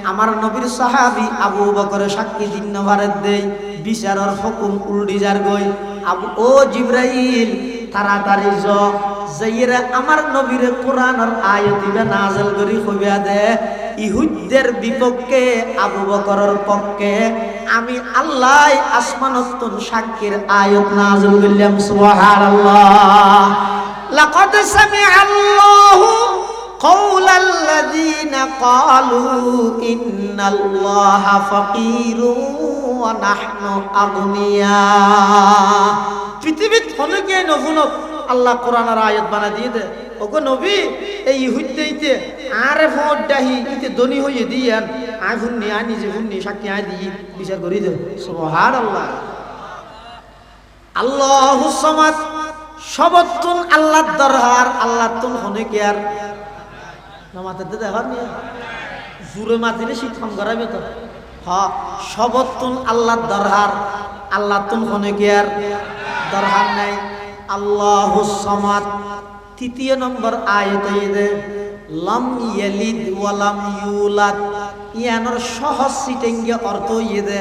আমার নবীর সাহাবী আবু বকরের সাক্ষী দিন নভারে দেই বিচারের হুকুম উল্টি যার গই আবু ও জিবরাইল তাড়াতাড়ি যাইরা আমার নবীর কোরআনের আয়াত দিবে নাযিল করি কইবা দে ইহুদদের বিপক্ষে আবু বকরের পক্ষে আমি আল্লাহ আসমানত সাক্ষীর আয়াত নাযিল করলাম সুবহানাল্লাহ। লাকাদ সামিআল্লাহু কাওলাল্লাযীনা ক্বালু ইন্নাল্লাহা ফাকীরুন ওয়া নাহনু আগনিয়া। পৃথিবীত হলে কে নফুন আল্লাহ কোরআনের আয়াত বানা দিয়ে দে ওগো নবী এই ইহুদইতে আরে ভোট ডাহি ইতে ধনী হইয়ে দিয়ান আই ভুন্নি আই নিজে ভুন্নি সাক্ষী আই দি বিচার করি দে সুবহানাল্লাহ। আল্লাহুস সামাদ সবতুন আল্লাহর দরবার আল্লাহ তুন হনে কে আর নামাতে দেখার নি জুরে মাতিলে শিক্ষণ করাবে তো হ্যাঁ সবতুন আল্লাহর দরবার আল্লাহ তুন হনে কে আর দরবার নাই। আল্লাহুস সামাদ তৃতীয় নম্বর আয়াতে লাম ইয়ালিদ ওয়া লাম ইউলাদ ইয়ানোর সহজ সিটেঙ্গে অর্থ ইয়ে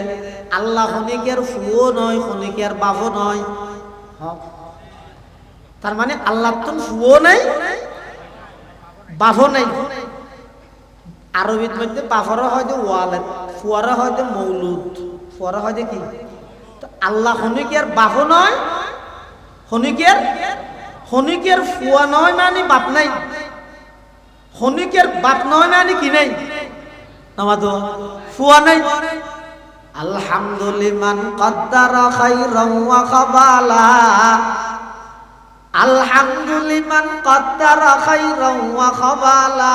আল্লাহ খনিকের ফুও নয় খনিকের বাবু নয় তার মানে আল্লাহ তো ফুও নাই বাবু নাই। আরবির মধ্যে বাফারা হয় ওয়ালাদ ফুয়ারা হয় মৌলুদ ফুয়ারা হয় কি আল্লাহ খনিকের বাবু নয় খনিকের ফুয়া নয় মানে বাপ নাই খনিকের বাপ নয় মানে কি নাই আমাদের ফুয়া নাই। আলহামদুলিমান কদ্দারা খাইরান ওয়া খাবালা আলহামদুলিমান কদ্দারা খাইরান ওয়া খাবালা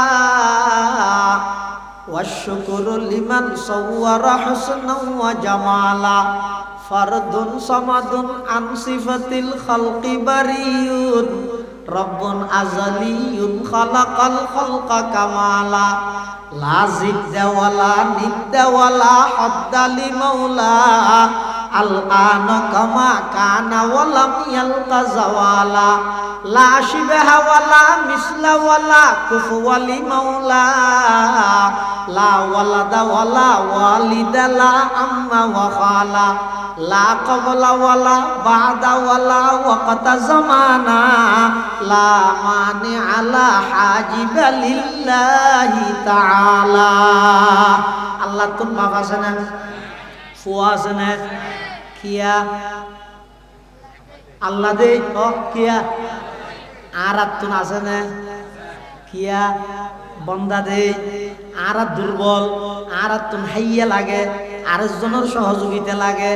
ওয়াশকুরু লিমান সাওয়ারা হুসনান ওয়া জামালা ফারদুন সামাদুন আন সিফাতিল খালকি বারিয়ুন রব্বুন আযালিয়ুন খালাকাল খালকা কামালা লা জিদ্দা ওয়ালা নিদ্দা ওয়ালা হাদ্দা লিমাওলা আল আনা কামা কানা ওয়ালাম ইয়ালকা জাওয়ালা লা শিবহা ওয়ালা মিসলা ওয়ালা কুফওয়ালি মাওলা লা ওয়ালাদা ওয়ালা ওয়ালিদা লা আম্মা ওয়া খালা লা ক্বাবলা ওয়ালা বাদা ওয়ালা ওয়াক্তা জামানা লা মানি আলা হাজিবা লিল্লাহি তাআলা। আল্লাহ তো বাপ আছে না, ফুয়া আছে না, কিয়া আল্লাহ দে ও কিয়া আর আত্মন আছে না, কিয়া বন্দা দে আর দুর্বল আর আত্মন হাইয়া লাগে আরেকজনের সহযোগিতা লাগে।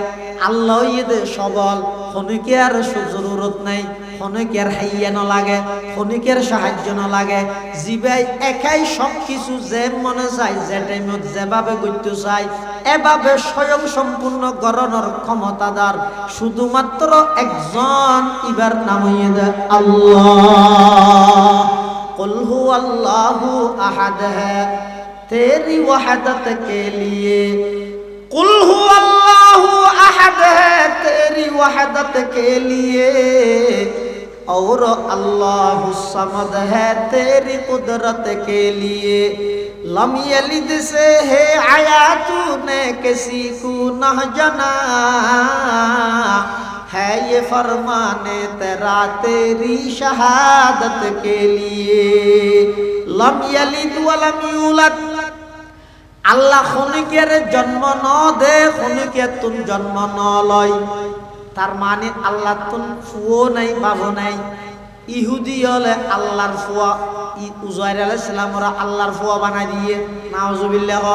আল্লাহ দে সবল, খনিকের জরুরত নাই, খনিকের হাইয়া ন লাগে, খনিকের সাহায্য ন লাগে। জিবাই একাই সব কিছু যে মনে চায় যে টাইমত যেভাবে করতে চায় এভাবে স্বয়ং সম্পূর্ণ গণনার ক্ষমতাদার শুধুমাত্র একজন, ইবার নাম হইয়ে আল্লাহ। কুল হুয়াল্লাহু আহাদ হ্যায় তেরি ওয়াহদত কে লিয়ে, कुल हुवल्लाहु अहद है तेरी वहदत के लिए और अल्लाहु समद है तेरी कुदरत के लिए। लम यलिद से है आया तूने किसी को न जना है ये फरमाने तेरा तेरी शहादत के लिए। लम यलिद वलम यूलद, আল্লাহ খনিকের জন্ম ন দে, খনিকের তুন জন্ম ন লয়। তার মানে আল্লাহ তুন ফুও নাই বাবু নাই। ইহুদি হলে আল্লাহর ফুয়া, উজাইর আলাইহিস সালাম ওরা আল্লাহর ফুয়া বানাই দিয়ে, নাউজুবিল্লাহ।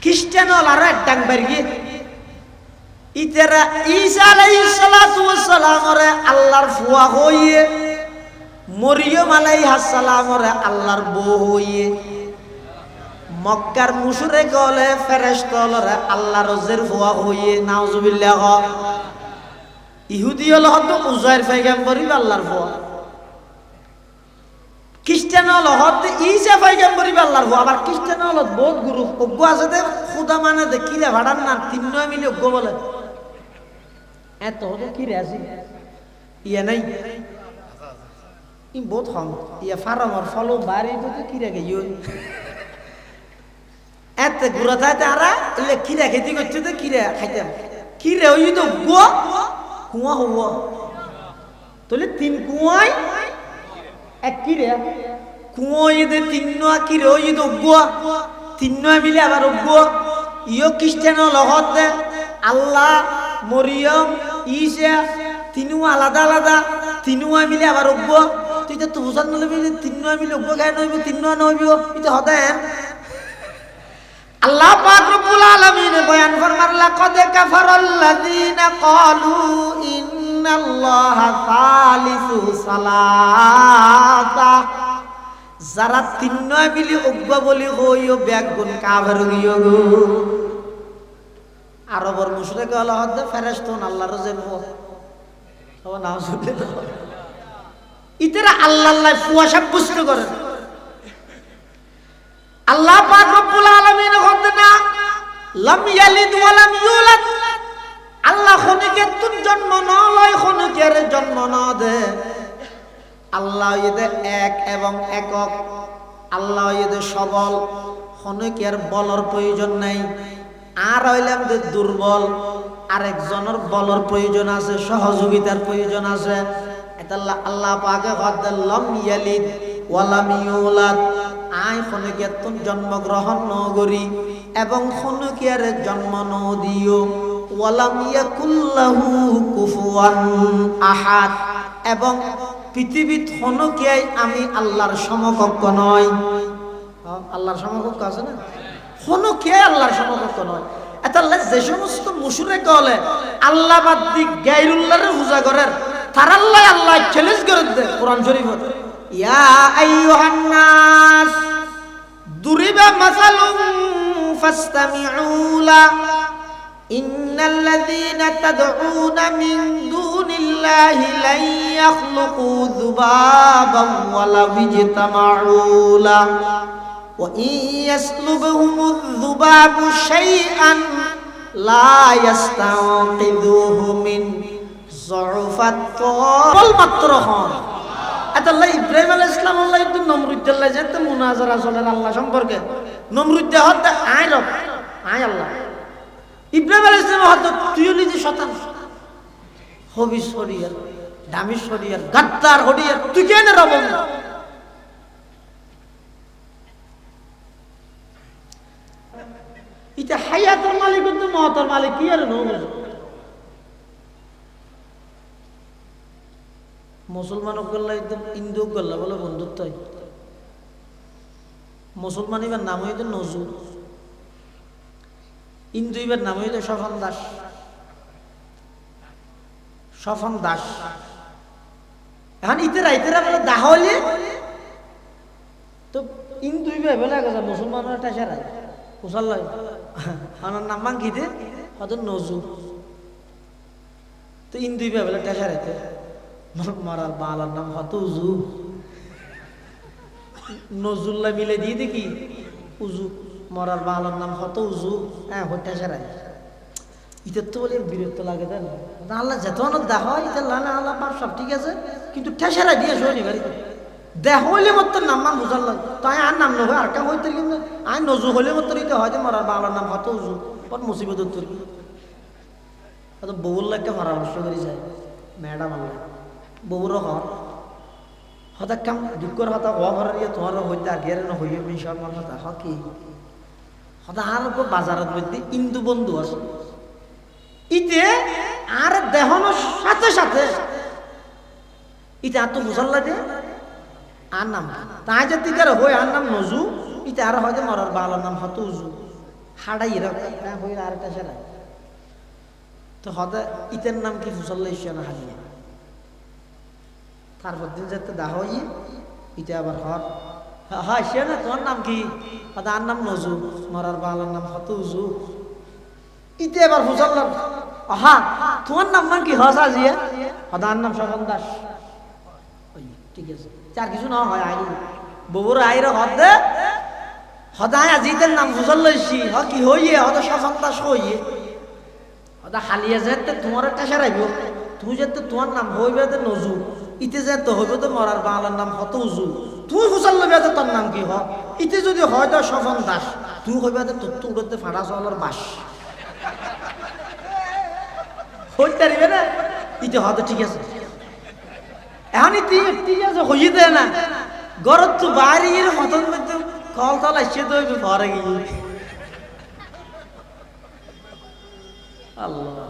খ্রিস্টান হল আর একটা বাড়ি ইতেরা ঈসা আলাইহিস সালাতু ওয়াস সালাম ওরে আল্লাহর ফুয়া হইয়ে, মরিয়ম আলাইহাস সালাম ওরে আল্লাহর বউ হইয়ে, মক্কার মুশরিক হলে ফেরেশতা হলে আল্লাহর রজের ফুয়া হইয়ে, নাউজুবিল্লাহ। ইহুদি হলে হয়তো উজাইর পয়গম্বরই আল্লাহর ফুয়া, খ্রিস্টান হলে হয়তো ঈসা পয়গম্বরই আল্লাহর ফুয়া। আবার খ্রিস্টান হলে বহুত গুরু অজ্ঞ আছে দে খুদা মানে দে কিরে ভাড়ান না তিন নয় মিলে অজ্ঞ বলে এত হতো কিরে আছি ইয়ে নাই ই বহুত হং ইয়া ফারামর ফলো বাড়ি তো কিরে গে ইয়ে এত গুড়া থাকে আরা এলে কিরা খেতে করছে তো কিরা খাইতাম কিরে ওই তো গুয়া কুয়া হওয়া তাহলে তিন কুয়ায় এক কিরে কুয়া ইদে তিন নয় কিরে ওই তো গুয়া তিন নয় মিলে আবার গুয়া ইও খ্রিস্টান লগত আল্লাহ মরিয়ম ঈসা তিনু আলাদা আলাদা তিনু মিলে আবার গুয়া তুই তো বুঝান নলবি তিন নয় মিলে গুয়া গায় নইব তিন নয় নইব এটা হতেন। আল্লাহ পাক রব্বুল আলামিন বয়ান ফরমান লাকাদ কাফারাল্লাযীনা ক্বালু ইন্নাল্লাহা সালিসু সালাসা, যারা তিন নয় মিলি উগ্র বলি হইও ব্যাগুন কাফের হইও গো। আরবর মুশরিক হলো হদ ফেরেশতা আল্লাহর জেনবো ও নাউজুবিল্লাহ ইতরা আল্লাহ ফুয়া সাব্যস্ত করে। আল্লাহ পাক রব্বুল আলামিন হদনা লাম ইয়ালিদ ওয়া লাম ইউলাদ, আল্লাহ খনিকের তুন জন্ম ন লয়, খনিকের জন্ম ন দে। আল্লাহ ইদে এক এবং একক, আল্লাহ ইদে সবল, খনিকের বলর প্রয়োজন নাই। আর হইলাম যে দুর্বল, আরেকজনের বলর প্রয়োজন আছে, সহযোগিতার প্রয়োজন আছে। এটা আল্লাহ পাকে হদ লাম ইয়ালিদ ওয়া লাম ইউলাদ, আয় খনিকের তুন জন্মগ্রহণ ন করি এবং খনিকের জন্ম ন দিও। ওয়ালাম ইয়াকুল্লাহু কুফুয়ান আহাদ, এবং পৃথিবীত খনিকেই আমি আল্লাহর সমকক্ষ নয়। আল্লাহর সমকক্ষ আছে না, খনিকে আল্লাহর সমকক্ষ নয়। এটা যে সমস্ত মুশরিক হলে আল্লাহ বাদ দি গায়রুল্লাহর পূজা করে তার আল্লাহ আল্লাহ চ্যালেঞ্জ করে দে কোরআন শরীফত, ইয়া আইয়ুহান নাস দুরিবা মাসালুন ফাসতামিউ লা ইন্নাল্লাযীনা তাদউনা মিন দুনিল্লাহি লা ইয়াখলুকু যুবাবান ওয়া লা ইজতামাউ লা ওয়া ইন ইয়াসলুবহুমুয যুবাবু শাইআন লা ইয়াস্তাওকিদুহু মিন যুফাত বল মাত্র হন আল্লাহ ইব্রাহিম আলাইহিস সালাম আল্লাহ একটু নমরুদ্দাল্লাহ যেতে মুনাজারা চলে আল্লাহ সম্পর্কে নমরুদ্দাহ হতে আয় রব আয় আল্লাহ ইব্রাহিম আলাইহিস সালাম হতে তুই নিজে শতান হবি শরিয়ার দামি শরিয়ার গাদ্দার হডিয়ার তুই কেন রব এটা হায়াতের মালিক কিন্তু মহতের মালিক কি আর নবুঝ মুসলমান করলে একদম হিন্দু করলে বলে বন্ধুত্ব মুসলমান এবার নাম হইতো নজরুল হিন্দু এবার নাম হইতো স্বপন দাস স্বপন দাস এখন ইতেরা বলে দাহলে তো হিন্দু এবার বলে গেছে মুসলমানের টেসারা কুশাল আমার নাম মাঙ্গিতে হয়তো নজরুল তো হিন্দু এবার বলে টেসারাইতে মরার বালার নাম হত উজু নজরুল্লাহ মিলে দিয়ে দেখি উজু মরার বালার নাম হত উজু হ্যাঁ হত্যা সারাই ইটার তো বলে বিরক্ত লাগে তাই না আল্লাহ যেত অনেক দেখ হয় এটা লানা আল্লাহ পার সব ঠিক আছে কিন্তু ঠেসারাই দিয়ে শোনি বাড়িতে দেখ হইলে মত নাম মান বুঝার লাগে তাই আর নাম নয় আর কেউ হইতে কিন্তু আয় নজু হলে মত ইতে হয় যে মরার বালার নাম হত উজু পর মুসিবত উত্তর হয়তো বউর লাগে পরামর্শ করে যায় ম্যাডাম আল্লাহ বউর হঠাৎ কাম দুঃখর হতা ঘরের ইয়ে তোমার হইতে আর গেলে না হইয়া মিশার মান হতা হকি হতা আর বাজারের মধ্যে হিন্দু বন্ধু আছে ইতে আর দেহনের সাথে সাথে ইতে আর তো বুঝাল লাগে আর নাম তাই যে তিকার হই আর নাম নজু ইতে আর হয়তো মরার বালার নাম হত উজু হাড়াই এরকম হই আর একটা সেরা তো হতা ইতের নাম কি ফুসাল্লা ইসা না হারিয়ে তারপর দিন যাতে দাহ হইয়ে ইতে আবার হর হ্যাঁ সে না তোমার নাম কি তার নাম নজু মরার বালার নাম হত উজু ইতে আবার ফুসাল্লাম হা তোমার নাম মান কি হসা জিয়া হদার নাম স্বপন দাস ঠিক আছে চার কিছু না হয় আই বউর আইর হদে হদায় আজিদের নাম ফুসাল্লাইছি হ কি হইয়ে হদ স্বপন দাস হইয়ে হদা হালিয়া যেতে তোমার একটা সেরাইব তুই যেতে তোমার নাম হইবে নজু ইতে যেতে হইবে তো মরার বাংলার নাম হত উজু তুই হুসাল লইবে তোর নাম কি হ ইতে যদি হয় তো স্বপন দাস তুই হইবে তোর তো উড়তে ফাটা চলার বাস হইতে পারিবে না ইতে হয়তো ঠিক আছে এখন ঠিক আছে হইয়ে দেয় না গরত তো বাড়ির হতন মধ্যে কল তল আসছে তো ঘরে গিয়ে আল্লাহ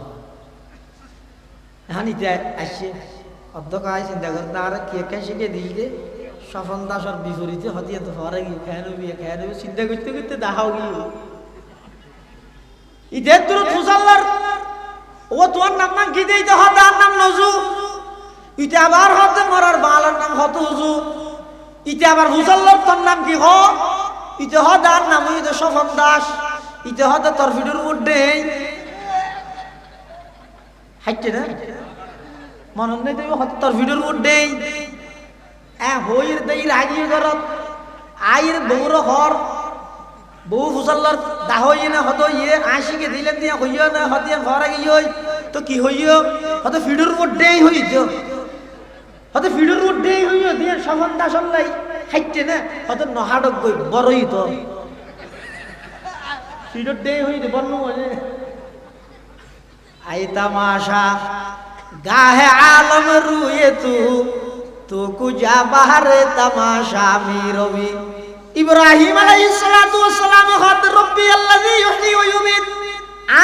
এখন ইতে আসছে অধ্যক্ষ আয় চিন্তা করতে আর কে শিখে দিলে স্বপন দাসের বিপরীতে হতে এত ঘরে গিয়ে খেয়ে নেবে চিন্তা করতে করতে দেখাও গিয়ে ইদের তোর ফুসাল্লার ও তোমার নাম না কি দিতে হয় তার নাম নজু ইতে আবার হতে মরার বালার নাম হত উজু ইতে আবার ফুসাল্লার তোর নাম কি হ ইতে হ তার নাম ইতে স্বপন দাস ইতে হতে তোর ভিডিওর মধ্যে হাইটে না মনে নেই তুমি হতে তোর ভিডিওর মধ্যে হইর দেই রাগিয়ে ঘরত আইর বউর ঘর বউ ফুসাল্লার দাহ হইয়ে না হতো ইয়ে আশিকে দিলেন দিয়া হইয় না হতে ঘরে গিয়ে তো কি হইয় হতে ভিডিওর মধ্যেই হইত হতে ভিডিওর মধ্যেই হইয় দিয়ে স্বপন দাস লাই হাইটে না হতে নহাডক গই বড়ই তো ভিডিওর দেই হইতে বর্ণ মানে আই তামাশা গাহে আলম রুয়ে তু কুজা বাহারে তামাশা আমি রবি ইব্রাহিম আলাইহিস সালাতু ওয়াস সালাম হদ রব্বি আল্লাযী ইহয়ি ওয়া ইউমীত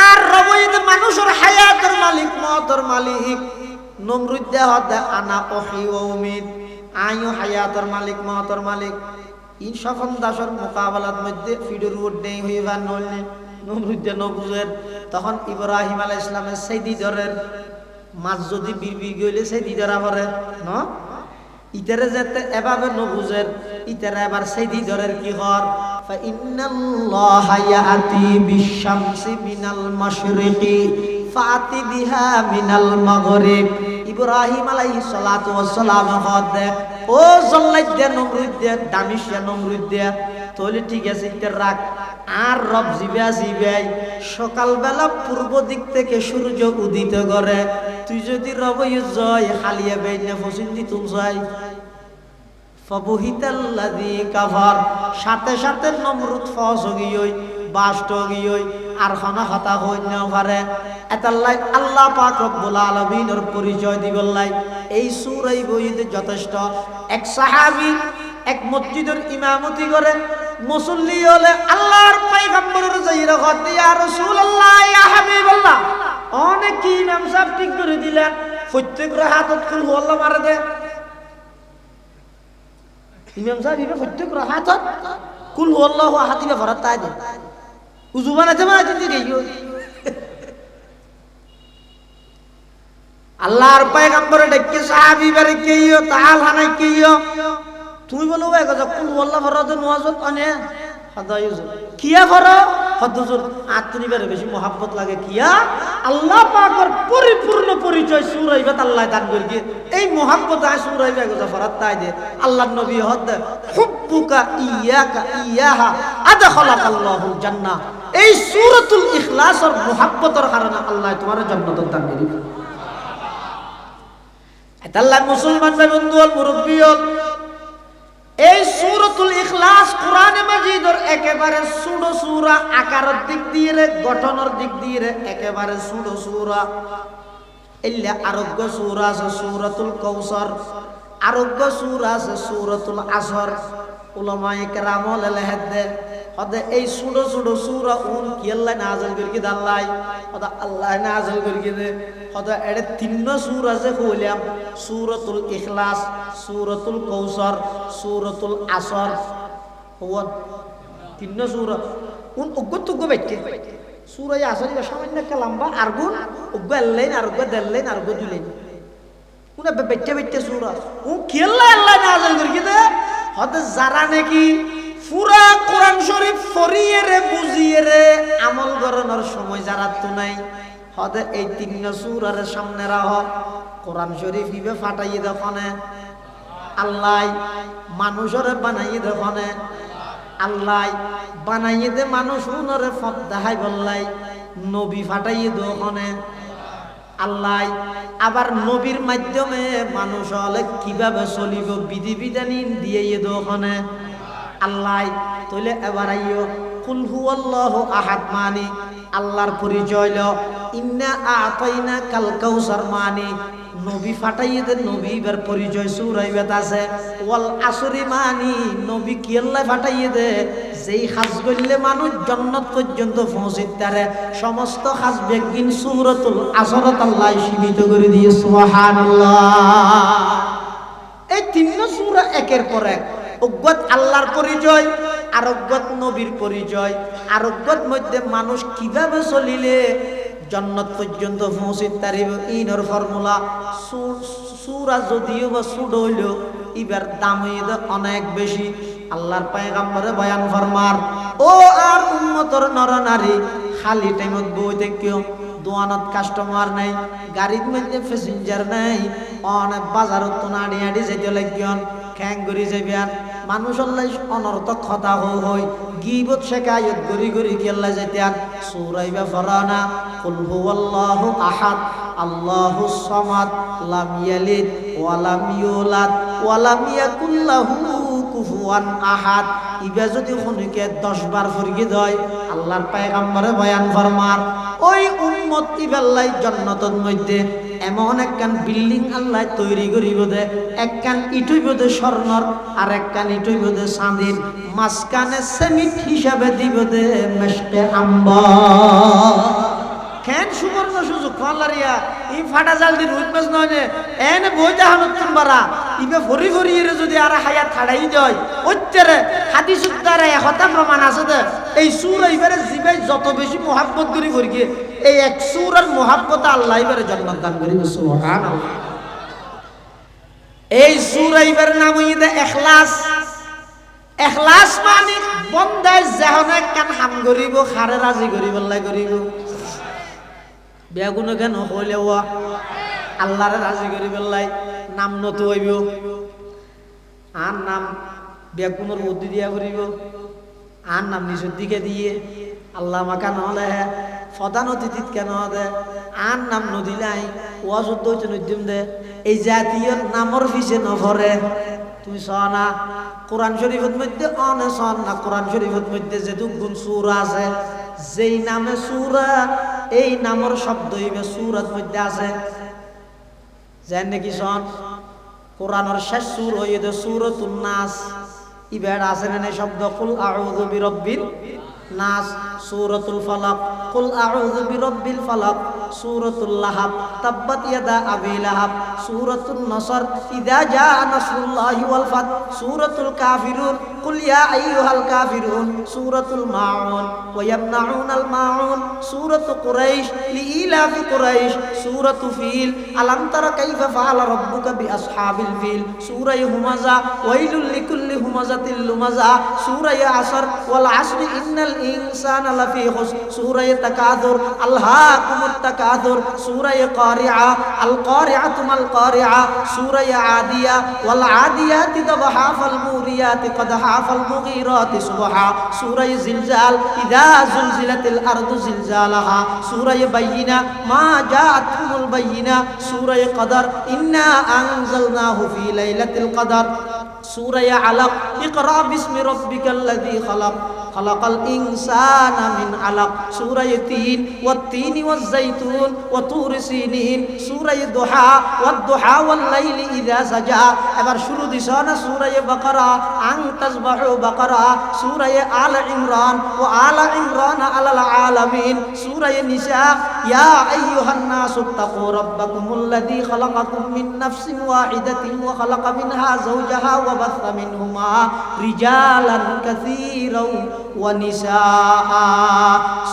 আর রবইদ মানুষের হায়াতের মালিক মওতের মালিক নমরুদ হদ আনা ওহি ওয়া উমীত আয়ু হায়াতের মালিক মওতের মালিক ইন স্বপন দাসের মোকাবেলার মধ্যে ফিডুর উড্ডেই হইবা নলে নমরুদ নবুজের তখন ইব্রাহিম আলাইহিস সালামের সাইদি দরের মাছ যদি বিড়বিড় গইলে সাইদি ধরা পড়ে ন ইতারে যেতে এভাবে নবুজের ইতারে আবার সাইদি ধরের কি হর ফা ইন্নাল্লাহা ইয়াতি বিশ-শামসি মিনাল মাশরিকি ফাতি বিহা মিনাল মাগরিব ইব্রাহিম আলাইহিস সালাতু ওয়াস সালাম হদ ও জল্লাইদ নমরুদ দামিশ নমরুদ তাহলে ঠিক আছে এটা রাখ। আর রব জিবাই সকালবেলা পূর্ব দিক থেকে সূর্য উদিত করে, তুই যদি রব জয় হালিয়া বেইনে ফসিন্দি তুল যাই ফবহিতাল্লাযী কাফার, সাথে সাথে নমরুদ ফস গিয়ই বাষ্ট গিয়ই আর খানা হতা হইন পারে। এতাল্লাই আল্লাহ পাক রব্বুল আলামিনের পরিচয় দিবল্লাই এই সূরা বইতে যথেষ্ট। এক সাহাবী এক মসজিদের ইমামতি করে, মুসল্লি হলে আল্লাহর পয়গম্বরের যাইরা কত ইয়া রাসূলুল্লাহ ইয়া হাবিবাল্লাহ, অনেক কি ইমাম সাহেব ঠিক করে দিলেন প্রত্যেক রাকাতত কুল হুয়াল্লাহ মারে দে। ইমাম সাহেব ইবে প্রত্যেক রাকাতত কুল হুয়াল্লাহু আহাদ দিবে ফরত তাই দে উযু বানাতে বানাতে গিয়ে আল্লাহর পয়গম্বরে ডেকে সাহাবী বারে কেইও তাল হানাই কেইও, তুমি বলো ভাই কথা কুল হুয়াল্লাহ ফরত নওয়াজত আনে হাদায়ুজ কিয়া ফরো হদুজুর আত্মনি বারে বেশি মোহাব্বত লাগে কিয়া আল্লাহ পাকের পরিপূর্ণ পরিচয় সূরা ইবাত আল্লাহ দান করি এই মোহাব্বত আয় সূরা ইবাত কথা ফরত তাই দে। আল্লাহর নবী হদ হুব্বুকা ইয়াকা ইয়াহা আদখালাকাল্লাহুল জান্নাহ, এই সূরাতুল ইখলাসের মোহাব্বতের কারণে আল্লাহ তোমার জান্নাত দান করি। আল্লাহ মুসলমান ভাই বন্ধু আর মুরব্বি, এই সূরাতুল ইখলাস কোরআনে মাজিদের একেবারে ছোট সূরা, আকারের দিক দিয়ে গঠনের দিক দিয়ে একেবারে ছোট সূরা। এল্লা আরোগ্য সূরা আছে সূরাতুল কাউসার, আরোগ্য সূরা আছে সূরাতুল আসর। উলামায়ে কেরাম লেখে হদে এই ছোট ছোট সূরা উন কি আল্লাহ নাযিল করি দাল্লাই হদা আল্লাহ নাযিল করি দে হদা এড়ে তিন সূরা আছে কইলাম সূরাতুল ইখলাস, সূরাতুল কাউসার, সূরাতুল আসর। হওয়া তিন সূরা উন উগ্গতুগ্গ বাইকে সূরা আসর ইবা সামান্য একটা লম্বা আরগুন উগ্গ আল্লাহ আরগুন দেল্লাইন আরগুন দুলেন উনা বেটে বেটে সূরা উন কি আল্লাহ নাযিল করি দে হদে যারা নাকি পুরা কোরআন শরীফ পড়িয়ে রে বুঝিয়ে রে আমল করানোর সময় যারা তো নাই হদে এই তিন সূরার সামনে রাহ কোরআন শরীফ ইবে ফাটাইয়ে দেখনে আল্লাহ মানুষরে বানাইয়ে দেখনে আল্লাহ বানাইয়ে দে মানুষ উনরে ফত দেখাই বললাই নবী ফাটাইয়ে দেখনে আল্লাহ আবার নবীর মাধ্যমে মানুষ হলে কিভাবে চলিব বিধি বিধানী দিয়ে দেখনে আল্লাহ। তাহলে এবার আইও কুল হুয়াল্লাহু আহাদ মানি আল্লাহর পরিচয় ল, ইন্না আতাইনা কাল কাউসার মানি নবী ফাটাইয়ে দে নবীর পরিচয় সূরা ইবাত আছে। ওয়াল আসরি মানি নবী কি আল্লাহ ফাটাইয়ে দে যেই কাজ করলে মানুষ জান্নাত পর্যন্ত পৌঁছিতে সমস্ত কাজ বেগিন সূরাতুল আসরত আল্লাহ সীমিত করে দিয়ে সুবহানাল্লাহ। এই তিন সূরা একের পর এক অজ্ঞত আল্লাহর পরিচয়, আরোগ্যত নবীর পরিচয়, আরোগ্যত মধ্যে মানুষ কিভাবে চলিলে জান্নাত পর্যন্ত পৌঁছিতে পারিব ইনর ফর্মুলা। সূরা যদিও বা ছোট হইল ইবার দাম হইল অনেক বেশি। আল্লাহর পয়গম্বরে বয়ান ফরমার ও আর উম্মতর নরনারী খালি টাইমত বই দেখিও দোয়ানত কাস্টমার নাই, গাড়ির মধ্যে প্যাসেঞ্জার নাই, অনেক বাজারত তো নাড়ি আড়ি যেতে লাগিয়ন খ্যাং করি যাবিয়ান মানুষ আল্লাহ অনর্থক কথা হই গিবত শেখায়ত গরি গরি কেল্লা যেতেন সূরাইবা ফরানা কুল হুয়াল্লাহু আহাদ আল্লাহুস সামাদ লাম ইয়ালিদ ওয়া লাম ইউলাদ ওয়া লাম ইয়াকুল লাহু কুফুয়ান আহাদ। ইবা যদি খনিকে 10 বার ফরগি দেয় আল্লাহর পয়গম্বরে বয়ান ফরমার ওই উম্মত ইবাল্লাই জান্নাতের মধ্যে এমন একখান বিল্ডিং আল্লাহ তৈরি করিব দে, একখান ইটইব দে স্বর্ণর আর একখান ইটইব দে চাঁদির, মাঝখানে সেমিট হিসাবে দিব দে মেশকে আম্বার। কেন সুবর্ণ সুযোগ ফালারিয়া ই ফাটা জাল দি রুট মাছ নয় নে এনে বইতে হানত তুমবারা ইবে ভরি ভরি এর যদি আর হায়াত ছাড়াই যায় ওইতেরে হাদিস উত্তরে একতা প্রমাণ আছে দে এই সূরা ইবারে জিবাই যত বেশি মোহাব্বত করি ভরিকে এই এক সূরার মোহাব্বত আল্লাহ ইবারে জান্নাত দান করিবে সুবহানাল্লাহ। এই সূরা ইবার নাম হইছে ইখলাস। ইখলাস মানে বন্দায় জাহানে কান হাম করিব খারে রাজি করিব আল্লাহ করিব বেগুন কেন হইলে ওয়া আল্লাহরে রাজি করি বললাই নাম নত হইব আর নাম বেগুনের মধ্যে দিয়া করিব আর নাম নিচের দিকে দিয়ে আল্লাহ মাকা নহলে প্রধান অতিথিত কেন দে আর নাম নদিলাই ওয়াজত দইতে নদ্যম দে এই জাতীয় নামর পিছে নভরে তুমি সনা কোরআন শরীফের মধ্যে অনে সন না কোরআন শরীফের মধ্যে যে দুগুণ সূরা আছে যেই নামে সূরা এই নামর শব্দ হইবে সূরার মধ্যে আছে জানেন নাকি সন কোরআনের শেষ সূরা হইবে সূরাতুন নাস ইবার আছে না শব্দ কুল আউযু বিরাব্বিন নাস সূরাতুল ফালাক কুল আউযু বিরাব্বিল ফালাক সূরাতুল লাহাব তাব্বাত ইয়াদা আবি লাহাব সূরাতুন নসর ইযা জাআ নাসরুল্লাহি ওয়াল ফাত সূরাতুল কাফিরুন কুল ইয়া আইয়ুহাল কাফিরুন সূরাতুল মাউন ওয়া ইয়ামনাউনাল মাউন সূরাতু কুরাইশ লিইলাফি কুরাইশ সূরাতু ফিল আলাম তারা কাইফা ফাআলা রাব্বুকা বিআসহাবিল ফিল সূরা হুমাযা ওয়াইলুল লিকুল্লি হুমাযাতিল লুমাযা সূরা আসর ওয়াল আসরি ইন্নাল ইনসানা লাফি খুসর সূরা তাকাসুর আলহাকুমুত তাকাসুর সূরা কারিআ আল কারিআতু মাল কারিআ সূরা আদিয়া ওয়াল আদিয়াতি দবহা ফাল মুরিয়াতি কদহা ফাল মুগীরাতি সুবহা সূরা জিলজাল ইযা যুলজিলাতিল আরদু জিলজালাহা সূরা বাইয়িনা মা জাআতুল বাইয়িনা সূরা কদর ইন্না আনজালনাহু ফি লাইলাতিল কদর সূরা আলাক ইকরা বিসমি রাব্বিকাল্লাযী খালাক খালাকাল ইনসানা মিন আলাক সূরা তিন ওয়াত-তিনি ওয়াজ-যাইতুন ওয়া তুরি সিনিন সূরা দুহা ওয়াদ-দুহা ওয়াল-লাইলি ইযা সাজা এবার শুরু দিছ না সূরা বাকারা আন তাসবাহু বাকারা সূরা আল ইমরান ওয়া আলা ইমরান আলাল আলামিন সূরা নিসা ইয়া আইয়ুহান নাসু তাকু রাব্বাকুমুল্লাযী খালাকাকুম মিন নাফসিন ওয়াহিদাতিন ওয়া খালাকা মিনহা যাওজাহা ওয়া বাথা মিনহুমা রিজালান কাসীরান ওয়া নিসা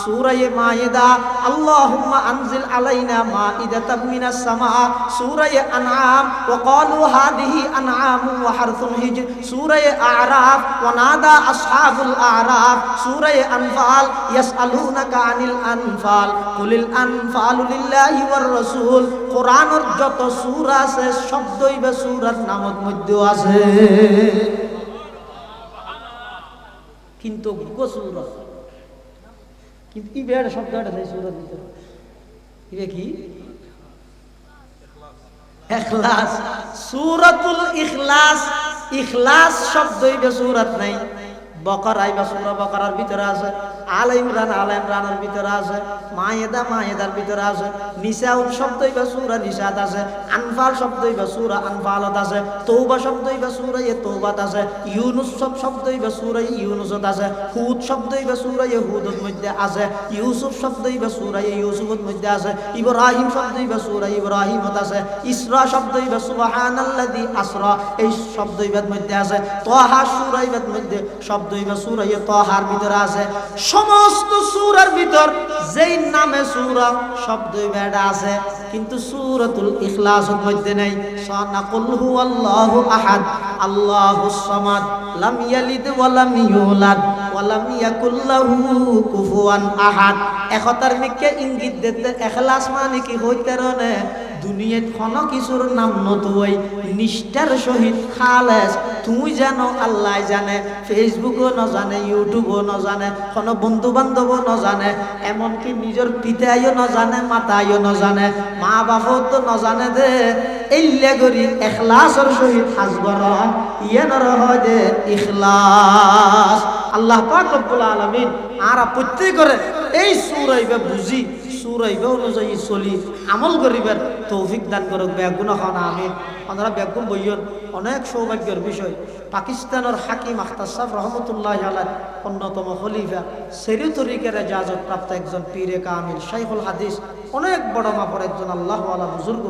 সূরা মায়েদা আল্লাহুম্মা আনজিল আলাইনা মাইদাতাম মিনাস সামা সূরা আনআম ওয়া ক্বালু হাদিহি আনআমু ওয়া হারথুন হিজর সূরা আ'রাফ ওয়া নাদা আসহাবুল আ'রাফ সূরা আনফাল ইয়াসআলুনাকা আনিল আনফাল কুলিল আনফালু লিল্লাহি ওয়ার রাসূল কোরআনের যত সূরা আছে শব্দই বা সূরার নামের মধ্যে আছে কিন্তু গোসূরা কিন্তু ইবের শব্দটা আছে সূরার ভিতরে ইবে কি ইখলাস সূরাতুল ইখলাস ইখলাস শব্দ ইবে সূরাত নাই বকরা ইবা সূরা বকরার ভিতরে আছে আল ইমরানের ভিতরে আছে মায়েদার ভিতরে আছে নিসা শব্দ ইবা সূরা নিসাত আছে আনফাল শব্দ ইবা সূরা আনফালত আছে তওবা শব্দ ইবা সূরা তওবাত আছে ইউনুস শব্দ ইবা সূরা ইউনুসত আছে হুদ শব্দ ইবা সূরা হুদর মধ্যে আছে ইউসুফ শব্দ ইবা সূরা ইউসুফের মধ্যে আছে ইব্রাহিম শব্দ ইবা সূরা ইব্রাহিমত আছে ইসরা শব্দ ইবা সুবহানাল্লাযী আসরা এই শব্দ ইবার মধ্যে আছে তাহা সূরা ইবার মধ্যে শব্দ ইবা সূরা তাহার ভিতরে আছে সমস্ত সূরার ভিতর যেই নামে সূরা শব্দ ইবাটা আছে কিন্তু সূরাতুল ইখলাসের মধ্যে নাই সানা কুল হুয়াল্লাহু আহাদ আল্লাহুস সামাদ লাম ইয়ালিদ ওয়া লাম ইউলাদ ওয়া লাম ইয়াকুল লাহু কুফুয়ান আহাদ একতার নিকে ইঙ্গিত দিতে ইখলাস মানে কি হইতে রনে দুনিয়াত কোন কিছুর নাম নতুই নিষ্ঠার সহিত খালেস তুই জানো আল্লাহ জানে ফেসবুকও না জানে ইউটিউবও না জানে কোন বন্ধু বান্ধবও না জানে এমনকি নিজের পিতাইও না জানে মাতাইও না জানে মা বাবাও তো না জানে দে এইলে করি ইখলাসের সহিত হাজবরন ইয়ানর হয় দে ইখলাস আল্লাহ পাক রব্বুল আলামিন আরা প্রত্যেকরে এই সূরা ইবা বুঝি সূরা ইবা অনুযায়ী চলি আমল করিবার তৌফিক দান করুক বেগুন খানা আমিন আপনারা বেগুন বইয়ন অনেক সৌভাগ্যের বিষয় পাকিস্তানের হাকিম আখতার সাহেব রহমতুল্লাহ আলাইহি অন্যতম খলিফা সেরি তরিকার ইজাজত প্রাপ্ত একজন পীরে কামিল শাইখুল হাদিস অনেক বড় মাপের একজন আল্লাহওয়ালা বুজুর্গ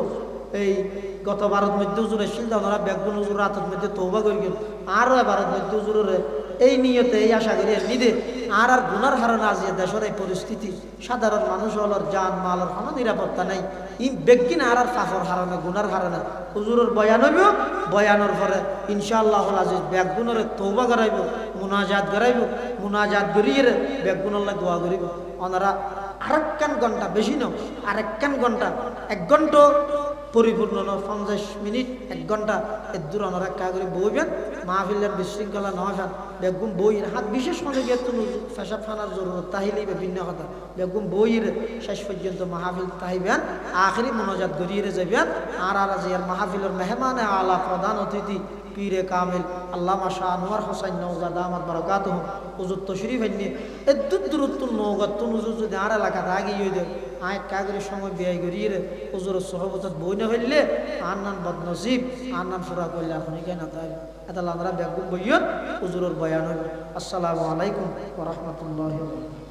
এই গত ভারত মধ্যে হুজুরে শিলদা ওনারা বেগুন হুজুর রাতের মধ্যে তওবা করি গেল আর ভারত মধ্যে হুজুরের এই নিয়তে এই আশা করি নিদে আর গুনার হারানো আজ দেশের এই পরিস্থিতি সাধারণ মানুষ হলোর জান মালের কোনো নিরাপত্তা নাই ই বেগিন আর ফাফর হারানো গুনার হারানো হুজুরের বয়ান হইব বয়ানোর পরে ইনশাআল্লাহ আজিজ বেগুনের তওবা করাইব মুনাজাত করাইব মুনাজাত করিয়ে বেগুনের দোয়া করিব ওনারা আরেকখান ঘন্টা বেশি ন আরেকখান ঘন্টা 1 ঘন্টা পরিপূর্ণ 50 মিনিট 1 ঘন্টা এর দূর অনরাক্ষা করে বইবেন মাহফিলের বিশৃঙ্খলা নয় বেগুম বইয়ের হাত বিশেষ মনে গিয়ে তুমি পেশাব ফানার জরুরত তাহিলেই ভিন্ন কথা বেগুম বইয়ের শেষ পর্যন্ত মাহফিল তাহিবেন আখেরি মনোজাত গড়িয়ে যাবেন আর জিয়ার মাহফিলের মেহমান আলা প্রধান অতিথি পীরে কামিল আল্লামা শাহ আনোয়ার হোসাইন নওজাদ আহমদ বারাকাতুহু হুজুর তশরিফ এনে এদ্দুর দূরত্ব নৌগত হুজুর যদি আর এলাকাতে আগে ইয়ে দেয় আয় কাগরে সময় ব্যয় করিয়ে হুজুর সহবত বই না হইলে আর নান বদনসিব আর নান ফুরা করলে আপনি কেন তাই এটা আমরা বেগুম বইয়ত হুজুরের বয়ান হইব আসসালামু আলাইকুম ওয়া রাহমাতুল্লাহি ওয়া বারাকাতুহু